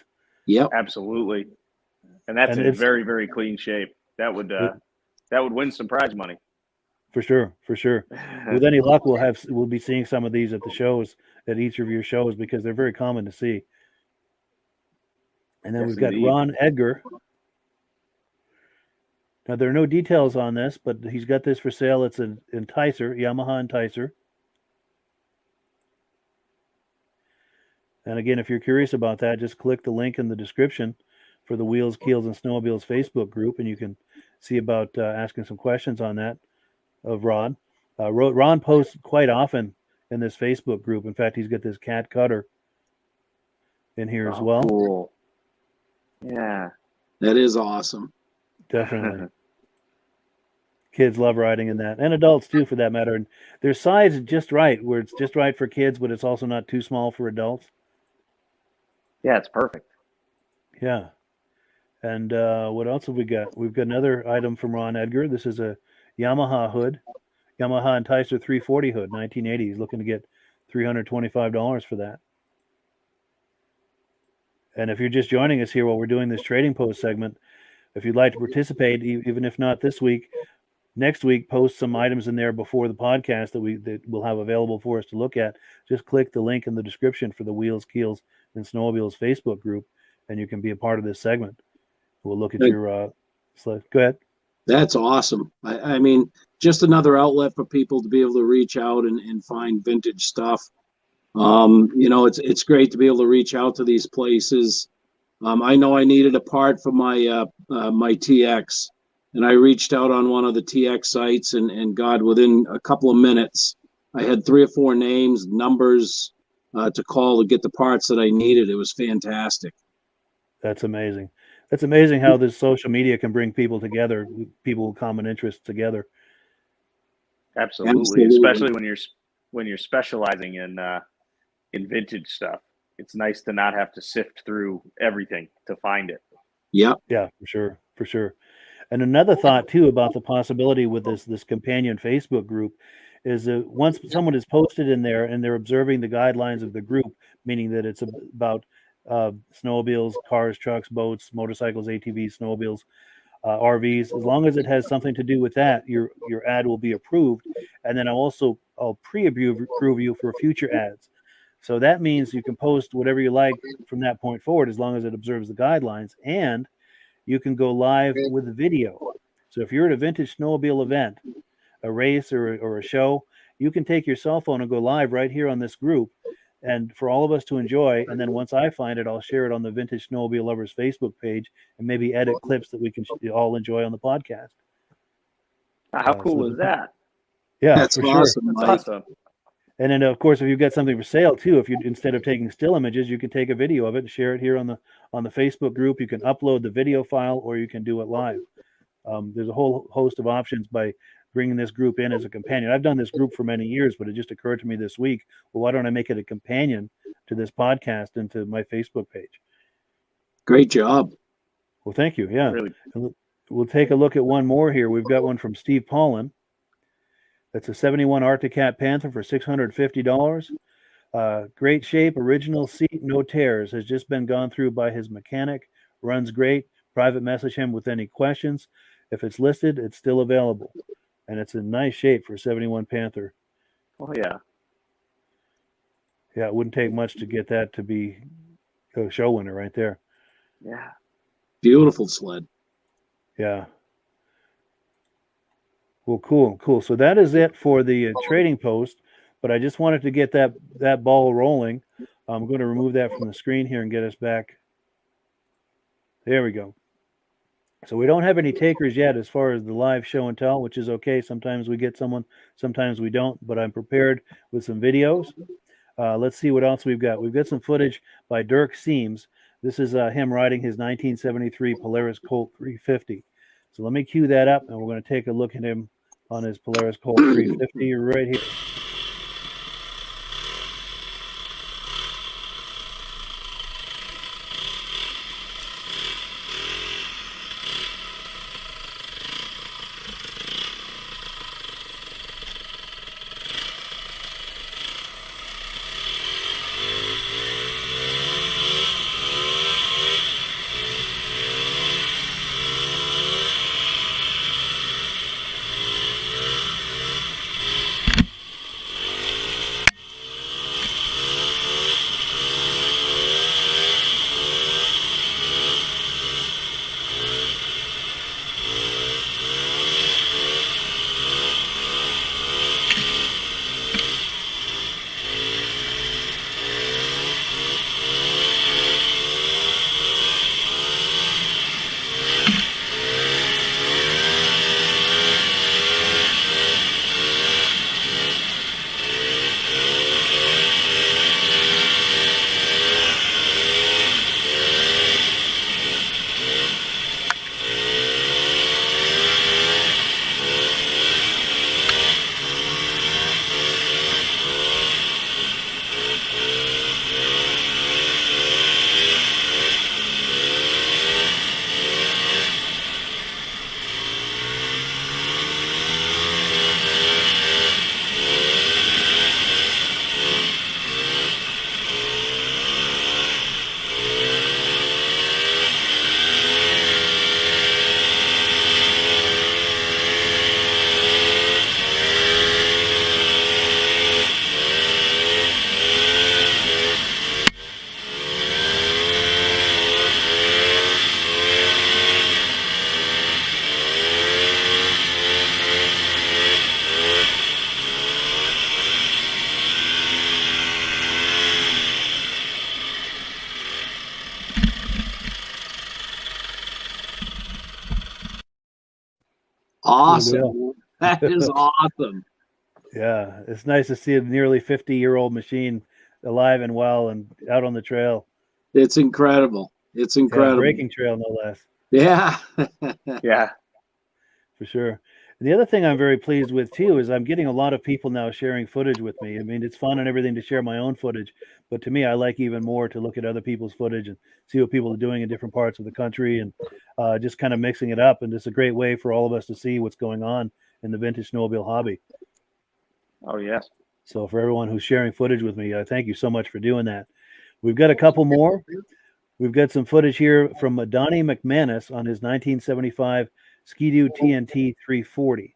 Yep. Absolutely. And that's in very, very clean shape. That would win some prize money. For sure. With any luck, we'll be seeing some of these at the shows, at each of your shows, because they're very common to see. And then we've got Ron Edgar. Now, there are no details on this, but he's got this for sale. It's an Enticer, Yamaha Enticer. And again, if you're curious about that, just click the link in the description for the Wheels, Keels, and Snowmobiles Facebook group, and you can see about asking some questions on that of Ron. Ron posts quite often in this Facebook group. In fact, he's got this cat cutter in here as well. Cool. Yeah. That is awesome. Definitely. Kids love riding in that, and adults too, for that matter. And their size is just right, where it's just right for kids, but it's also not too small for adults. Yeah, it's perfect. Yeah. And what else have we got? We've got another item from Ron Edgar. This is a Yamaha hood, Yamaha Enticer 340 hood, 1980. He's looking to get $325 for that. And if you're just joining us here while we're doing this trading post segment, if you'd like to participate, even if not this week, next week, post some items in there before the podcast that we'll have available for us to look at. Just click the link in the description for the Wheels, Keels, and Snowmobiles Facebook group, and you can be a part of this segment. We'll look at your slide. Go ahead. That's awesome. I mean, just another outlet for people to be able to reach out and find vintage stuff. It's great to be able to reach out to these places. I know I needed a part for my my TX, and I reached out on one of the TX sites, and God, within a couple of minutes, I had 3 or 4 names, numbers to call to get the parts that I needed. It was fantastic. That's amazing. That's amazing how this social media can bring people together, people with common interests together. Absolutely. Especially when you're specializing in vintage stuff. It's nice to not have to sift through everything to find it. Yeah. Yeah, for sure. And another thought too about the possibility with this companion Facebook group is that once someone is posted in there and they're observing the guidelines of the group, meaning that it's about snowmobiles, cars, trucks, boats, motorcycles, ATVs, snowmobiles, RVs, as long as it has something to do with that, your ad will be approved. And then I'll pre-approve you for future ads. So that means you can post whatever you like from that point forward, as long as it observes the guidelines, and you can go live with video. So if you're at a vintage snowmobile event, a race or a show, you can take your cell phone and go live right here on this group, and for all of us to enjoy. And then once I find it, I'll share it on the Vintage Snowmobile Lovers Facebook page and maybe edit clips that we can all enjoy on the podcast. How cool is that? Yeah, that's for awesome. Sure. That's awesome. And then, of course, if you've got something for sale too, if you instead of taking still images, you can take a video of it and share it here on the Facebook group. You can upload the video file, or you can do it live. There's a whole host of options by bringing this group in as a companion. I've done this group for many years, but it just occurred to me this week, well, why don't I make it a companion to this podcast and to my Facebook page? Great job. Well, thank you. Yeah. Really. We'll take a look at one more here. We've got one from Steve Paulin. That's a 71 Arctic Cat Panther for $650. Great shape, original seat, no tears. Has just been gone through by his mechanic. Runs great. Private message him with any questions. If it's listed, it's still available. And it's in nice shape for 71 Panther. Oh, yeah. Yeah, it wouldn't take much to get that to be a show winner right there. Yeah. Beautiful sled. Yeah. Well, cool. So that is it for the trading post, but I just wanted to get that ball rolling. I'm going to remove that from the screen here and get us back. There we go. So we don't have any takers yet as far as the live show and tell, which is okay. Sometimes we get someone, sometimes we don't, but I'm prepared with some videos. Let's see what else we've got. We've got some footage by Dirk Siems. This is him riding his 1973 Polaris Colt 350. So let me cue that up, and we're going to take a look at him on his Polaris Colt 350 right here. awesome. That is awesome. Yeah, it's nice to see a nearly 50-year-old machine alive and well and out on the trail. It's incredible. It's incredible. Breaking trail, no less. Yeah. Yeah. For sure. The other thing I'm very pleased with too is I'm getting a lot of people now sharing footage with me. I mean, it's fun and everything to share my own footage, but to me, I like even more to look at other people's footage and see what people are doing in different parts of the country and just kind of mixing it up. And it's a great way for all of us to see what's going on in the vintage snowmobile hobby. Oh, yes. So for everyone who's sharing footage with me, thank you so much for doing that. We've got a couple more. We've got some footage here from Donny McManus on his 1975 Ski Doo TNT 340.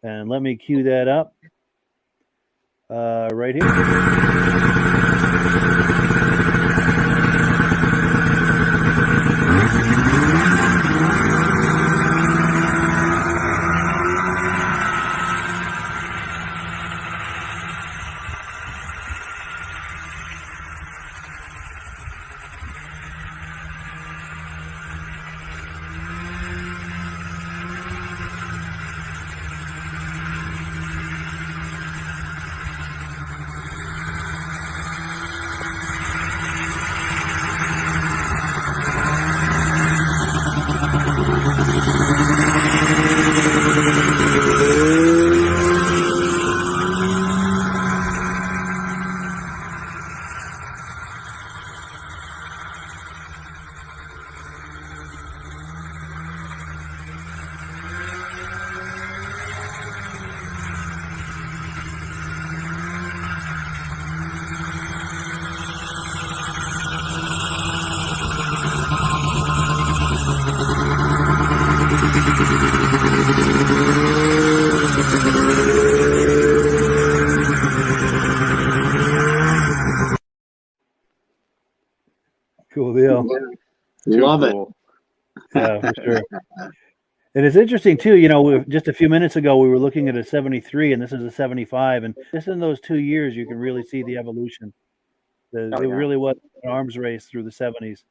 And let me cue that up right here. Cool deal. Love it. Yeah, for sure. And it's interesting too, you know, just a few minutes ago, we were looking at a 73 and this is a 75. And just in those 2 years, you can really see the evolution. It really was an arms race through the 70s.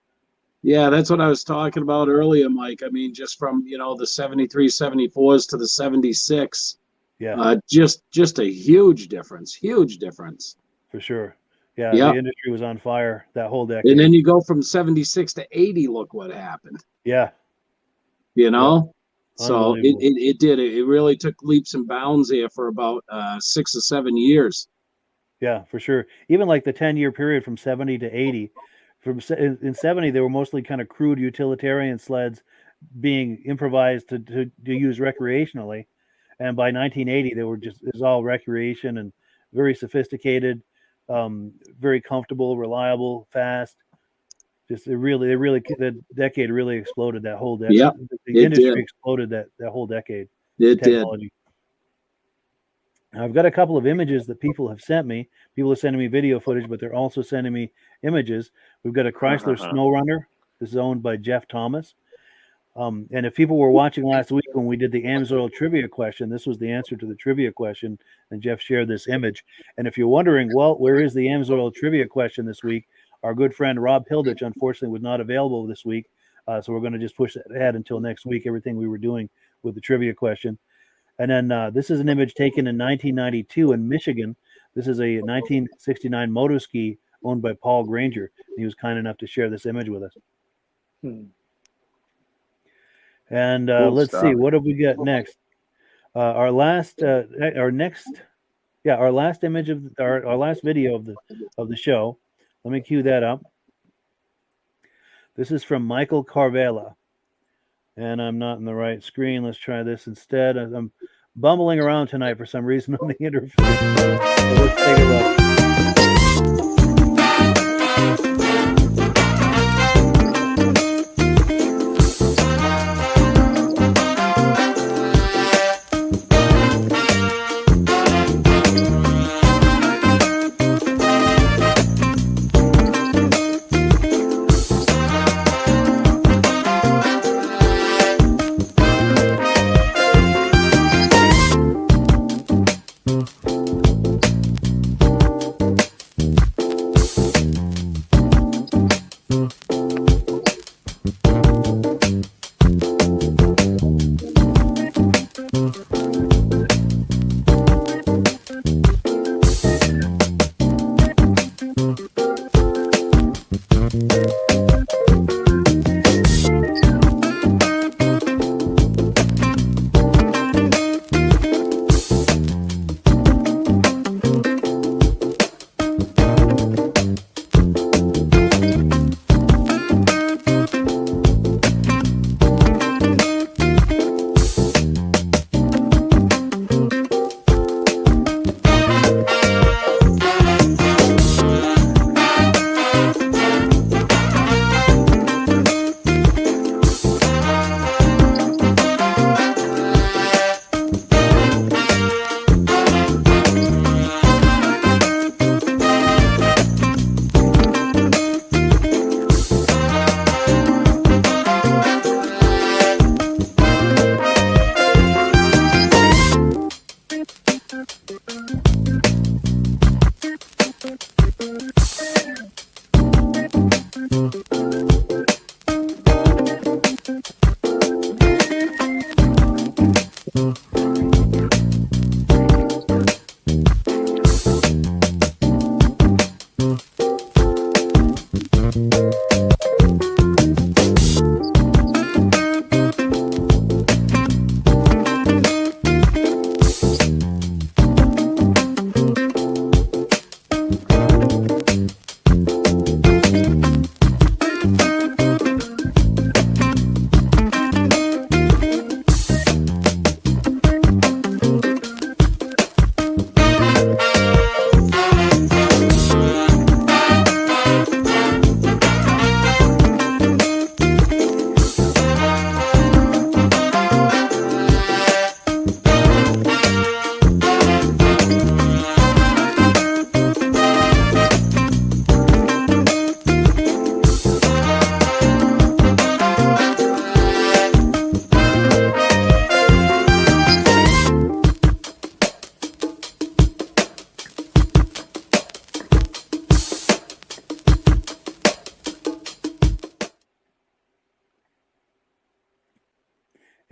Yeah, that's what I was talking about earlier, Mike. I mean, just from, you know, the 73, 74s to the 76. Yeah. Just a huge difference. For sure. Yeah, yep. The industry was on fire that whole decade. And then you go from 76 to 80, look what happened. Yeah. You know? Yeah. So it did. It really took leaps and bounds there for about 6 or 7 years. Yeah, for sure. Even like the 10-year period from 70 to 80. In 70, they were mostly kind of crude utilitarian sleds being improvised to use recreationally. And by 1980, it was all recreation and very sophisticated, very comfortable, reliable, fast. Just the decade really exploded that whole decade. Yep, the industry exploded that whole decade. It did. Now, I've got a couple of images that people have sent me. People are sending me video footage, but they're also sending me images. We've got a Chrysler SnowRunner. This is owned by Jeff Thomas. And if people were watching last week when we did the Amsoil trivia question, this was the answer to the trivia question, and Jeff shared this image. And if you're wondering, well, where is the Amsoil trivia question this week? Our good friend Rob Hilditch, unfortunately, was not available this week, so we're going to just push that ahead until next week, everything we were doing with the trivia question. And then this is an image taken in 1992 in Michigan. This is a 1969 moto ski owned by Paul Granger. He was kind enough to share this image with us. And let's see, what have we got next? Our last image of our last video of the show. Let me cue that up. This is from Michael Karvala. And I'm not in the right screen. Let's try this instead. I'm bumbling around tonight for some reason on the interface. So let's take a look.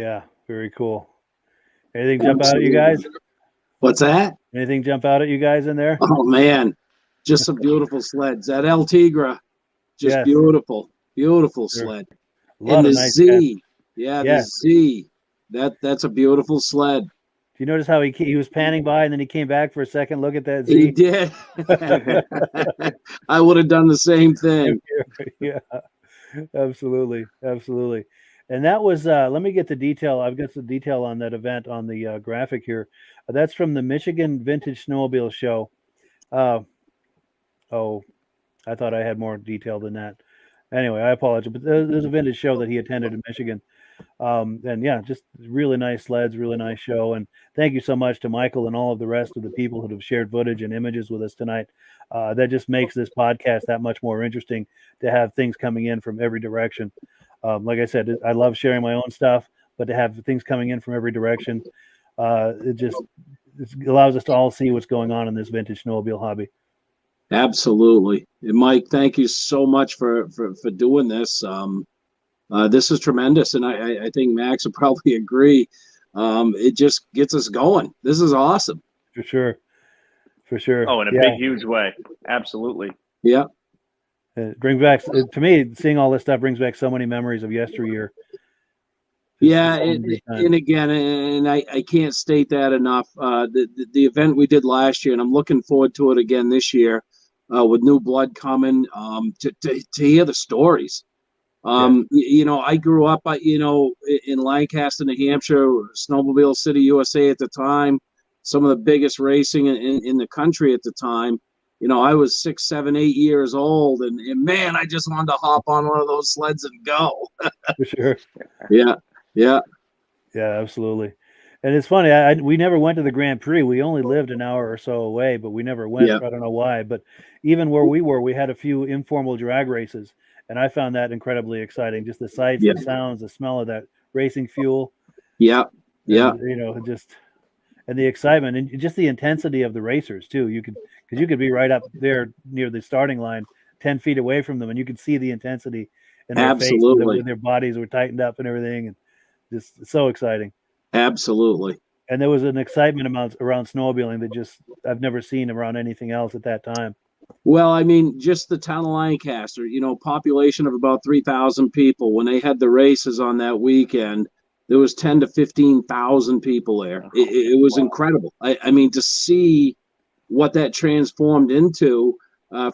Yeah, very cool. Anything jump out at you guys? What's that? Anything jump out at you guys in there? Oh man, just some beautiful sleds. That El Tigra, just Yes. beautiful Sure. sled. A lot And of the nice Z, yeah, Yeah. the Z. That's a beautiful sled. Do you notice how he was panning by and then he came back for a second look at that He Z? did. I would have done the same thing. Yeah, absolutely. And that was let me get the detail. I've got the detail on that event on the graphic here. That's from the Michigan Vintage Snowmobile Show. I thought I had more detail than that. Anyway, I apologize, but there's a vintage show that he attended in Michigan. And yeah, just really nice sleds, really nice show. And thank you so much to Michael and all of the rest of the people who have shared footage and images with us tonight. That just makes this podcast that much more interesting to have things coming in from every direction. Like I said, I love sharing my own stuff, but to have things coming in from every direction, it allows us to all see what's going on in this vintage snowmobile hobby. Absolutely. And Mike, thank you so much for doing this. This is tremendous. And I think Max would probably agree. It just gets us going. This is awesome. For sure. Oh, in a big, huge way. Absolutely. Yeah. It brings back, to me, seeing all this stuff brings back so many memories of yesteryear. Yeah, and again, and I can't state that enough. The event we did last year, and I'm looking forward to it again this year with new blood coming to hear the stories. You know, I grew up, in Lancaster, New Hampshire, Snowmobile City, USA at the time, some of the biggest racing in the country at the time. You know, I was 6, 7, 8 years old, and man, I just wanted to hop on one of those sleds and go. For sure. Yeah, absolutely. And it's funny, we never went to the Grand Prix. We only lived an hour or so away, but we never went. Yeah. I don't know why. But even where we were, we had a few informal drag races, and I found that incredibly exciting. Just the sights, the sounds, the smell of that racing fuel. Yeah. And, and the excitement and just the intensity of the racers too. You could be right up there near the starting line, 10 feet away from them, and you could see the intensity in their face, when their bodies were tightened up and everything, and just so exciting. Absolutely. And there was an excitement around snowmobiling that just I've never seen around anything else at that time. Well, I mean, just the town of Lancaster, population of about 3,000 people. When they had the races on that weekend, there was 10 to 15,000 people there. It was incredible. I mean, to see what that transformed into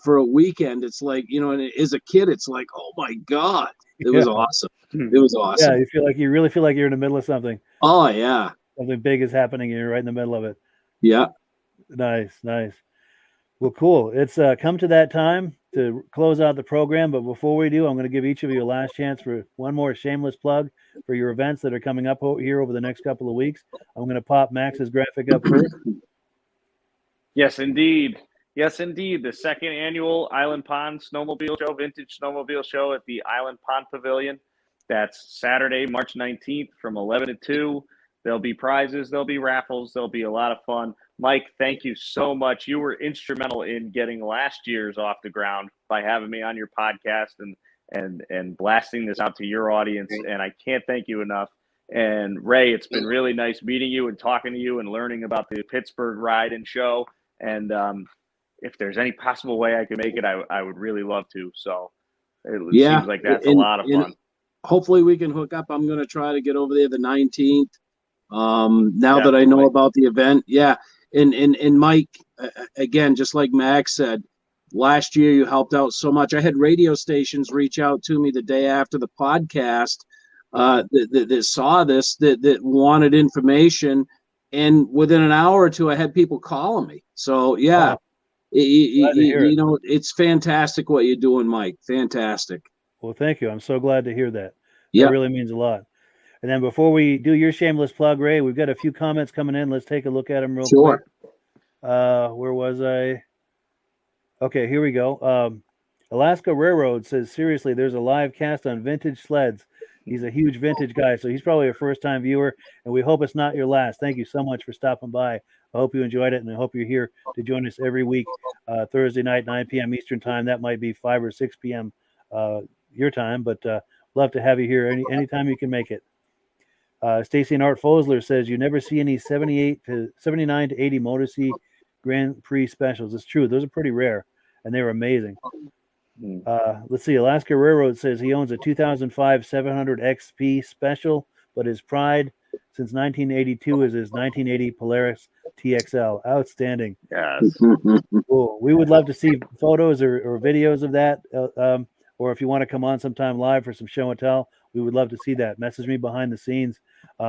for a weekend, it's like, and as a kid, it's like, oh my God, it was awesome. It was awesome. Yeah, you really feel like you're in the middle of something. Oh yeah, something big is happening, and you're right in the middle of it. Yeah, nice. Well, cool. It's come to that time to close out the program, but before we do, I'm going to give each of you a last chance for one more shameless plug for your events that are coming up here over the next couple of weeks. I'm going to pop Max's graphic up first. Yes, indeed. The second annual Island Pond Snowmobile Show, Vintage Snowmobile Show at the Island Pond Pavilion. That's Saturday, March 19th from 11 to 2. There'll be prizes, there'll be raffles, there'll be a lot of fun. Mike, thank you so much. You were instrumental in getting last year's off the ground by having me on your podcast and blasting this out to your audience. And I can't thank you enough. And Ray, it's been really nice meeting you and talking to you and learning about the Pittsburgh ride and show. And if there's any possible way I could make it, I would really love to. So it seems like that's a lot of fun. Hopefully we can hook up. I'm going to try to get over there the 19th. Now that I know about the event. Yeah. And Mike, again, just like Max said, last year you helped out so much. I had radio stations reach out to me the day after the podcast that saw this, that wanted information. And within an hour or two, I had people calling me. So, yeah, wow. It's fantastic what you're doing, Mike. Fantastic. Well, thank you. I'm so glad to hear that. That really means a lot. And then before we do your shameless plug, Ray, we've got a few comments coming in. Let's take a look at them real quick. Where was I? Okay, here we go. Alaska Railroad says, seriously, there's a live cast on vintage sleds. He's a huge vintage guy, so he's probably a first-time viewer, and we hope it's not your last. Thank you so much for stopping by. I hope you enjoyed it, and I hope you're here to join us every week, Thursday night, 9 p.m. Eastern time. That might be 5 or 6 p.m. Your time, but love to have you here anytime you can make it. Stacy and Art Fosler says you never see any 79 to 80 Motor C Grand Prix specials. It's true. Those are pretty rare, and they were amazing. Let's see. Alaska Railroad says he owns a 2005 700 XP special, but his pride since 1982 is his 1980 Polaris TXL. Outstanding. Yes. Cool. We would love to see photos or videos of that. Or if you want to come on sometime live for some show and tell, we would love to see that. Message me behind the scenes.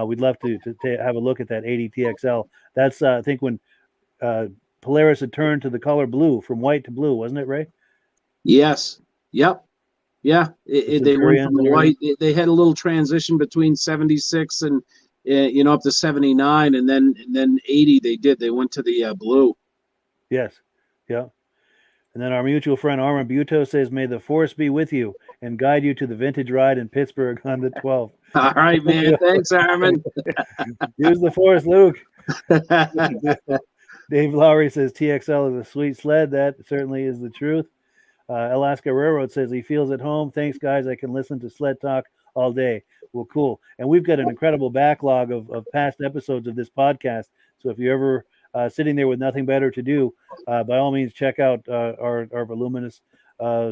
We'd love to have a look at that 80 TXL. That's, I think, when Polaris had turned to the color blue, from white to blue, wasn't it, Ray? Yes. Yep. Yeah. They went from the white. They had a little transition between 76 and up to 79, and then 80. They went to the blue. Yes. Yeah. And then our mutual friend Armin Buto says, "May the force be with you and guide you to the vintage ride in Pittsburgh on the 12th." All right, man. Thanks, Armin. Use the force, Luke. Dave Lowry says TXL is a sweet sled. That certainly is the truth. Alaska Railroad says he feels at home. Thanks, guys. I can listen to sled talk all day. Well, cool. And we've got an incredible backlog of past episodes of this podcast. So if you're ever sitting there with nothing better to do, by all means, check out our voluminous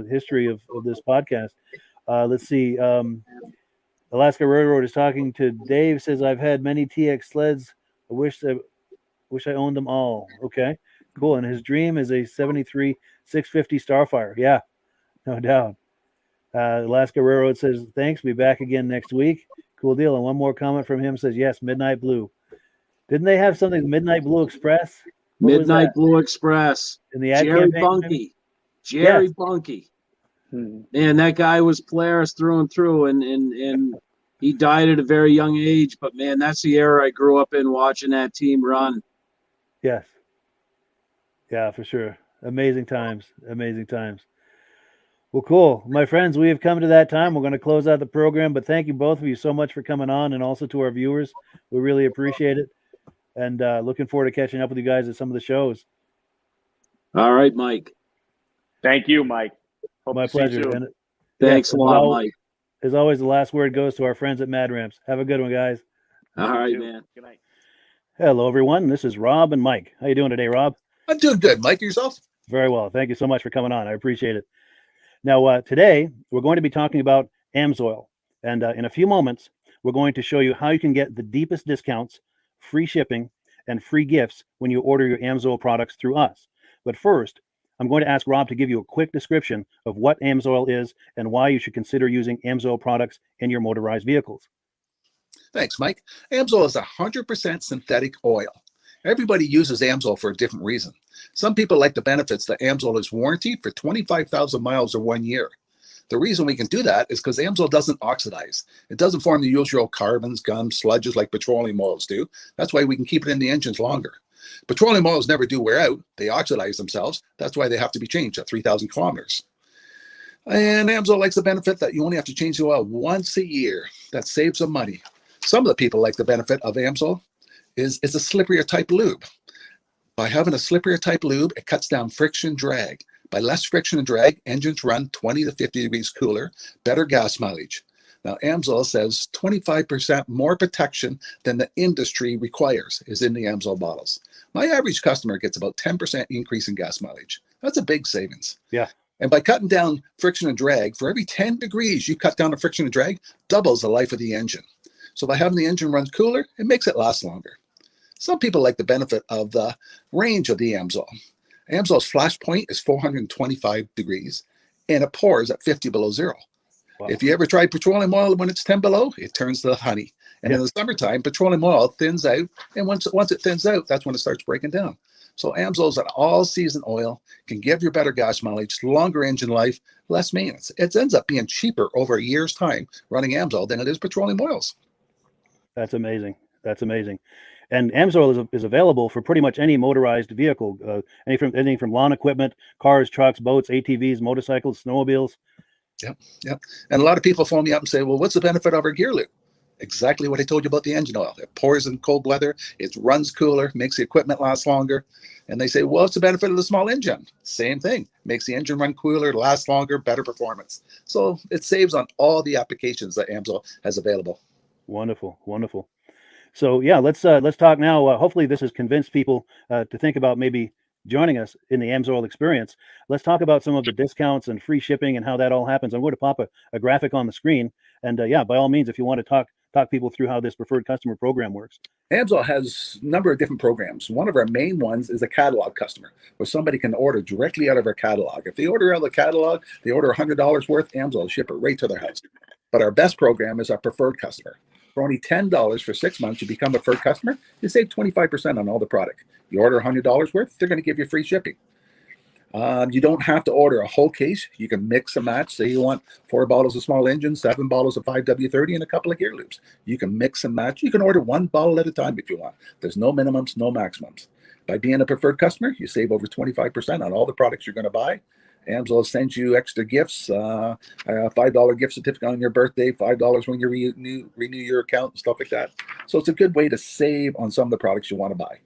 history of this podcast. Let's see. Alaska Railroad is talking to Dave. Says I've had many TX sleds. I wish I owned them all. Okay, cool. And his dream is a 73 650 Starfire. Yeah, no doubt. Alaska Railroad says thanks. Be back again next week. Cool deal. And one more comment from him says yes. Midnight Blue. Didn't they have something? Midnight Blue Express. Midnight Blue Express. In the ad Jerry campaign? Bunky. Jerry Yes. Bunky. Man, that guy was Polaris through and through, and he died at a very young age. But man, that's the era I grew up in, watching that team run. Yes. Yeah, for sure. Amazing times. Amazing times. Well, cool. My friends, we have come to that time. We're going to close out the program, but thank you both of you so much for coming on, and also to our viewers. We really appreciate it. And looking forward to catching up with you guys at some of the shows. All right, Mike. Thank you, Mike. Hope My to see you pleasure. soon. And Thanks a lot, Mike. as always, the last word goes to our friends at Mad Ramps. Have a good one, guys. All right, man. Good night. Hello, everyone. This is Rob and Mike. How you doing today, Rob? I'm doing good. Mike, yourself? Very well. Thank you so much for coming on. I appreciate it. Now, today, we're going to be talking about AMSOIL. And in a few moments, we're going to show you how you can get the deepest discounts, free shipping, and free gifts when you order your AMSOIL products through us. But first, I'm going to ask Rob to give you a quick description of what AMSOIL is and why you should consider using AMSOIL products in your motorized vehicles. Thanks, Mike. AMSOIL is 100% synthetic oil. Everybody uses AMSOIL for a different reason. Some people like the benefits that AMSOIL is warranted for 25,000 miles or 1 year. The reason we can do that is because AMSOIL doesn't oxidize. It doesn't form the usual carbons, gums, sludges like petroleum oils do. That's why we can keep it in the engines longer. Petroleum oils never do wear out. They oxidize themselves. That's why they have to be changed at 3,000 kilometers. And AMSOIL likes the benefit that you only have to change the oil once a year. That saves them money. Some of the people like the benefit of AMSOIL is it's a slipperier type lube. By having a slipperier type lube, it cuts down friction drag. By less friction and drag, engines run 20 to 50 degrees cooler, better gas mileage. Now, AMSOIL says 25% more protection than the industry requires is in the AMSOIL bottles. My average customer gets about 10% increase in gas mileage. That's a big savings. Yeah. And by cutting down friction and drag, for every 10 degrees you cut down the friction and drag, doubles the life of the engine. So by having the engine run cooler, it makes it last longer. Some people like the benefit of the range of the AMSOIL. AMSOIL's flash point is 425 degrees, and it pours at 50 below zero. Wow. If you ever tried petroleum oil when it's 10 below, it turns to honey. And in the summertime, petroleum oil thins out, and once it thins out, that's when it starts breaking down. So AMSOIL is an all-season oil, can give you better gas mileage, longer engine life, less maintenance. It ends up being cheaper over a year's time running AMSOIL than it is petroleum oils. That's amazing. That's amazing. And AMSOIL is available for pretty much any motorized vehicle, anything from lawn equipment, cars, trucks, boats, ATVs, motorcycles, snowmobiles. Yep. And a lot of people phone me up and say, well, what's the benefit of our gear lube? Exactly what I told you about the engine oil. It pours in cold weather, it runs cooler, makes the equipment last longer. And they say, well, what's the benefit of the small engine? Same thing. Makes the engine run cooler, last longer, better performance. So it saves on all the applications that AMSOIL has available. Wonderful, wonderful. So yeah, let's talk now. Hopefully, this has convinced people to think about maybe joining us in the AMSOIL experience. Let's talk about some of the discounts and free shipping and how that all happens. I'm going to pop a graphic on the screen, and yeah, by all means, if you want to talk people through how this preferred customer program works. AMSOIL has a number of different programs. One of our main ones is a catalog customer, where somebody can order directly out of our catalog. If they order out of the catalog, they order $100 worth, AMSOIL will ship it right to their house. But our best program is our preferred customer. For only $10 for 6 months, you become a preferred customer. You save 25% on all the product. You order $100 worth, they're going to give you free shipping. You don't have to order a whole case. You can mix and match. Say you want 4 bottles of small engine, 7 bottles of 5W30, and a couple of gear loops. You can mix and match. You can order 1 bottle at a time if you want. There's no minimums, no maximums. By being a preferred customer, you save over 25% on all the products you're going to buy. AMSOIL sends you extra gifts, a $5 gift certificate on your birthday, $5 when you renew your account, and stuff like that. So it's a good way to save on some of the products you want to buy.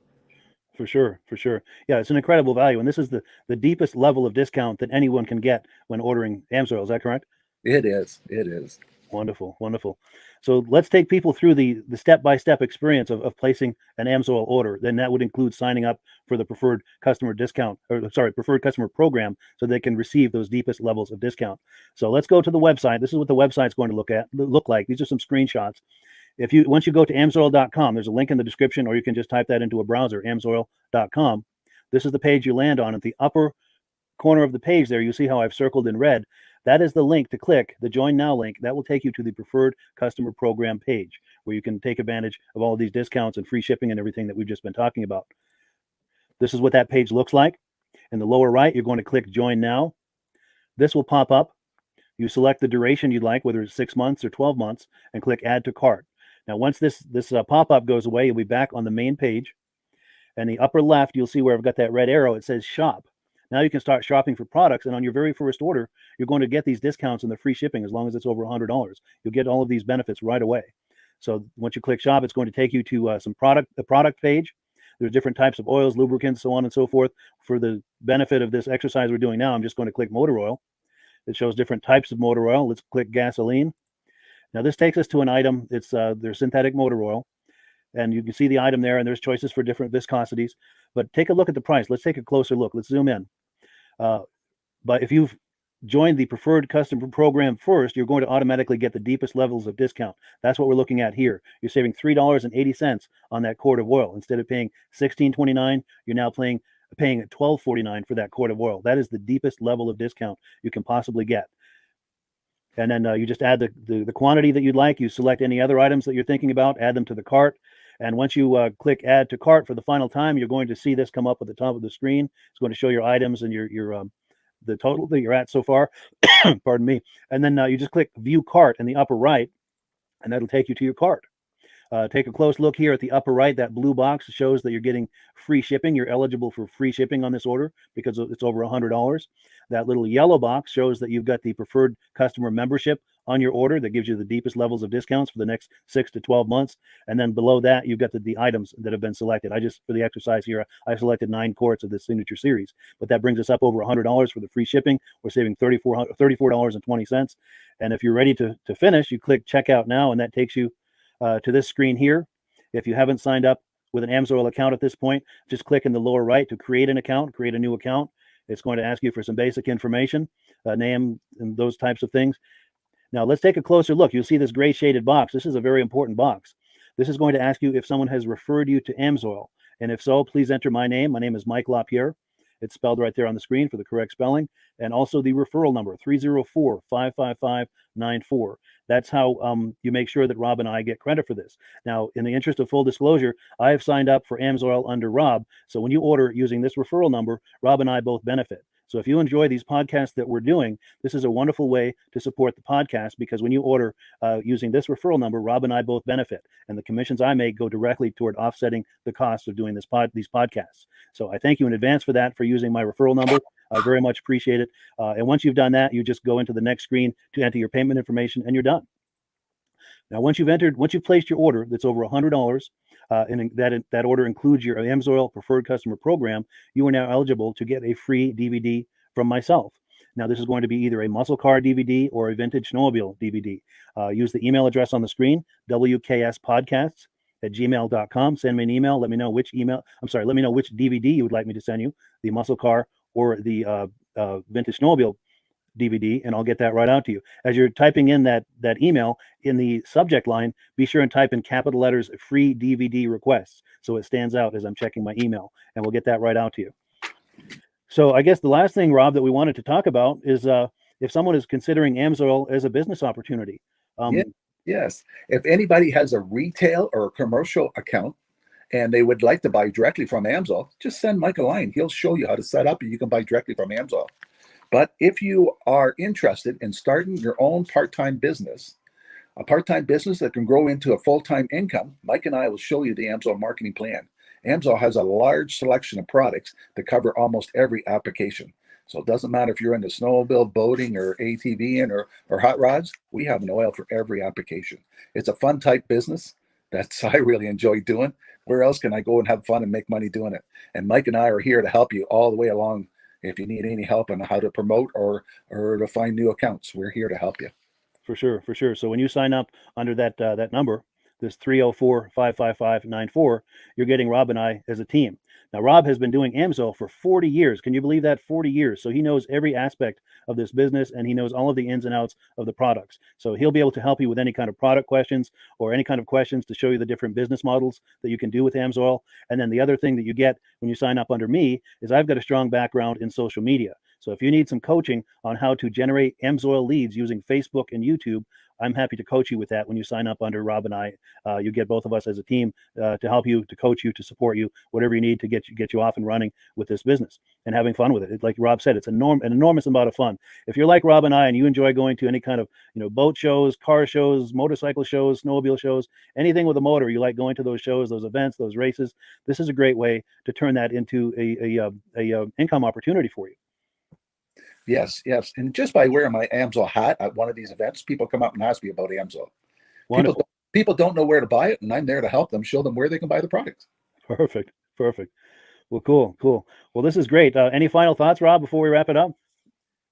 For sure, for sure. Yeah, it's an incredible value, and this is the deepest level of discount that anyone can get when ordering AMSOIL. Is that correct? It is. It is. Wonderful, wonderful. So let's take people through the step-by-step experience of placing an AMSOIL order. Then that would include signing up for the preferred customer preferred customer program, so they can receive those deepest levels of discount. So let's go to the website. This is what the website's going to look like. These are some screenshots. Once you go to amsoil.com, there's a link in the description, or you can just type that into a browser, amsoil.com. This is the page you land on. At the upper corner of the page there, you see how I've circled in red. That is the link to click, the Join Now link. That will take you to the preferred customer program page, where you can take advantage of all of these discounts and free shipping and everything that we've just been talking about. This is what that page looks like. In the lower right, you're going to click Join Now. This will pop up. You select the duration you'd like, whether it's 6 months or 12 months, and click Add to Cart. Now, once this pop-up goes away, you'll be back on the main page. And the upper left, you'll see where I've got that red arrow. It says Shop. Now you can start shopping for products, and on your very first order, you're going to get these discounts and the free shipping as long as it's over $100. You'll get all of these benefits right away. So once you click Shop, it's going to take you to the product page. There's different types of oils, lubricants, so on and so forth. For the benefit of this exercise we're doing now, I'm just going to click motor oil. It shows different types of motor oil. Let's click gasoline. Now this takes us to an item. It's their synthetic motor oil. And you can see the item there, and there's choices for different viscosities. But take a look at the price. Let's take a closer look. Let's zoom in. But if you've joined the preferred customer program first, you're going to automatically get the deepest levels of discount. That's what we're looking at here. You're saving $3.80 on that quart of oil. Instead of paying $16.29, you're now paying $12.49 for that quart of oil. That is the deepest level of discount you can possibly get. And then you just add the quantity that you'd like. You select any other items that you're thinking about, add them to the cart. And once you click Add to Cart for the final time, you're going to see this come up at the top of the screen. It's going to show your items and your the total that you're at so far. Pardon me. And then you just click View Cart in the upper right, and that'll take you to your cart. Take a close look here at the upper right. That blue box shows that you're getting free shipping. You're eligible for free shipping on this order because it's over $100. That little yellow box shows that you've got the preferred customer membership on your order that gives you the deepest levels of discounts for the next 6 to 12 months. And then below that, you've got the items that have been selected. For the exercise here, I selected 9 quarts of the signature series, but that brings us up over $100 for the free shipping. We're saving $34.20. And if you're ready to finish, you click Checkout Now, and that takes you to this screen here. If you haven't signed up with an AMSOIL account at this point, just click in the lower right to create an account, create a new account. It's going to ask you for some basic information, name, and those types of things. Now let's take a closer look. You'll see this gray shaded box. This is a very important box. This is going to ask you if someone has referred you to AMSOIL. And if so, please enter my name. My name is Mike LaPierre. It's spelled right there on the screen for the correct spelling. And also the referral number, 304-555-94. That's how you make sure that Rob and I get credit for this. Now, in the interest of full disclosure, I have signed up for AMSOIL under Rob. So when you order using this referral number, Rob and I both benefit. So if you enjoy these podcasts that we're doing, this is a wonderful way to support the podcast, because when you order using this referral number, Rob and I both benefit. And the commissions I make go directly toward offsetting the cost of doing these podcasts. So I thank you in advance for that, for using my referral number. I very much appreciate it. And once you've done that, you just go into the next screen to enter your payment information, and you're done. Now, once you've placed your order that's over $100, and that order includes your AMSOIL preferred customer program, you are now eligible to get a free DVD from myself. Now, this is going to be either a muscle car DVD or a vintage snowmobile DVD. Use the email address on the screen, wkspodcasts@gmail.com. Send me an email. Let me know which DVD you would like me to send you, the muscle car or the vintage snowmobile DVD, and I'll get that right out to you. As you're typing in that email, in the subject line, be sure and type in capital letters "free DVD requests" so it stands out as I'm checking my email, and we'll get that right out to you. So I guess the last thing, Rob, that we wanted to talk about is if someone is considering AMSOIL as a business opportunity. Yes. If anybody has a retail or a commercial account and they would like to buy directly from AMSOIL, just send Mike a line. He'll show you how to set up and you can buy directly from AMSOIL. But if you are interested in starting your own part-time business, a part-time business that can grow into a full-time income, Mike and I will show you the AMSOIL marketing plan. AMSOIL has a large selection of products that cover almost every application. So it doesn't matter if you're into snowmobile, boating, or ATVing or hot rods, we have an oil for every application. It's a fun type business that's I really enjoy doing. Where else can I go and have fun and make money doing it? And Mike and I are here to help you all the way along. If you need any help on how to promote or to find new accounts, we're here to help you. For sure. So when you sign up under that number, this 304-555-94, you're getting Rob and I as a team. Now, Rob has been doing AMSOIL for 40 years. Can you believe that? 40 years. So he knows every aspect of this business, and he knows all of the ins and outs of the products. So he'll be able to help you with any kind of product questions or any kind of questions to show you the different business models that you can do with AMSOIL. And then the other thing that you get when you sign up under me is I've got a strong background in social media. So if you need some coaching on how to generate AMSOIL leads using Facebook and YouTube, I'm happy to coach you with that when you sign up under Rob and I. You get both of us as a team to help you, to coach you, to support you, whatever you need to get you off and running with this business and having fun with it. Like Rob said, it's an enormous amount of fun. If you're like Rob and I and you enjoy going to any kind of boat shows, car shows, motorcycle shows, snowmobile shows, anything with a motor, you like going to those shows, those events, those races, this is a great way to turn that into a income opportunity for you. Yes. And just by wearing my AMSOIL hat at one of these events, people come up and ask me about AMSOIL. People don't know where to buy it, and I'm there to help them, show them where they can buy the product. Perfect. Well, cool. Well, this is great. Any final thoughts, Rob, before we wrap it up?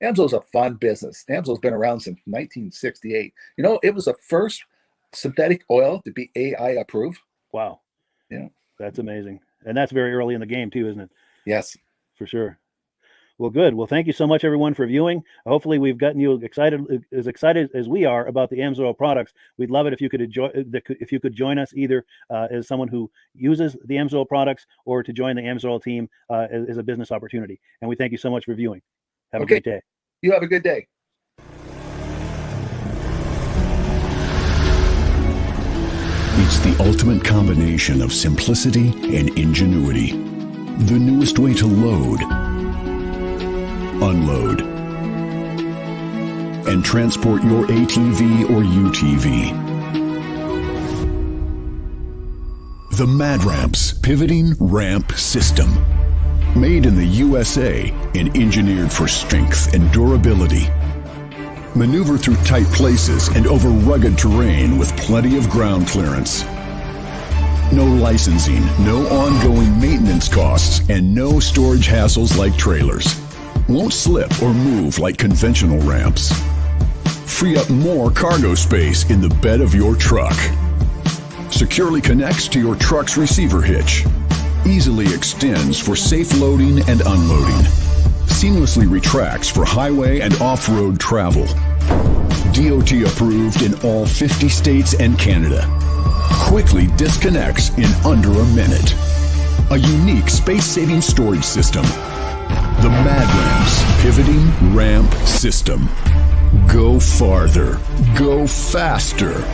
AMSOIL's a fun business. AMSOIL's been around since 1968. It was the first synthetic oil to be AI approved. Wow. Yeah. That's amazing. And that's very early in the game too, isn't it? Yes. For sure. Well, good. Well, thank you so much, everyone, for viewing. Hopefully, we've gotten you excited as we are about the AMSOIL products. We'd love it if you could join us either as someone who uses the AMSOIL products or to join the AMSOIL team as a business opportunity. And we thank you so much for viewing. Have a great day. You have a good day. It's the ultimate combination of simplicity and ingenuity. The newest way to load, unload, and transport your ATV or UTV. The Mad Ramp's pivoting ramp system. Made in the USA and engineered for strength and durability. Maneuver through tight places and over rugged terrain with plenty of ground clearance. No licensing, no ongoing maintenance costs, and no storage hassles like trailers. Won't slip or move like conventional ramps. Free up more cargo space in the bed of your truck. Securely connects to your truck's receiver hitch. Easily extends for safe loading and unloading. Seamlessly retracts for highway and off-road travel. DOT approved in all 50 states and Canada. Quickly disconnects in under a minute. A unique space-saving storage system. The Mad Ramp's pivoting ramp system. Go farther. Go faster.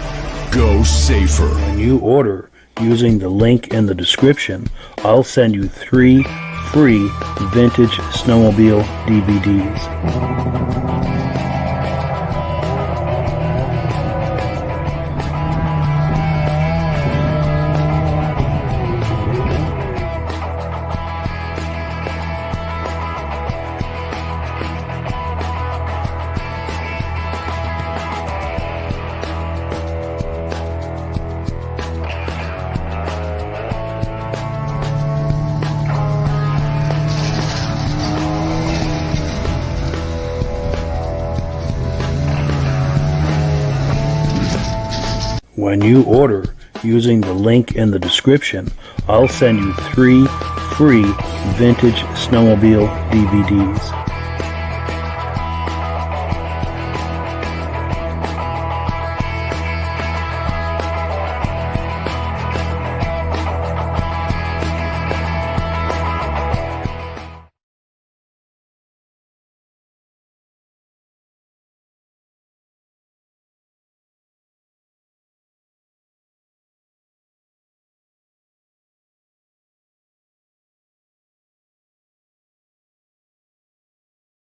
Go safer. When you order using the link in the description, I'll send you 3 free Vintage Snowmobile DVDs. when you order using the link in the description, I'll send you 3 free Vintage Snowmobile DVDs.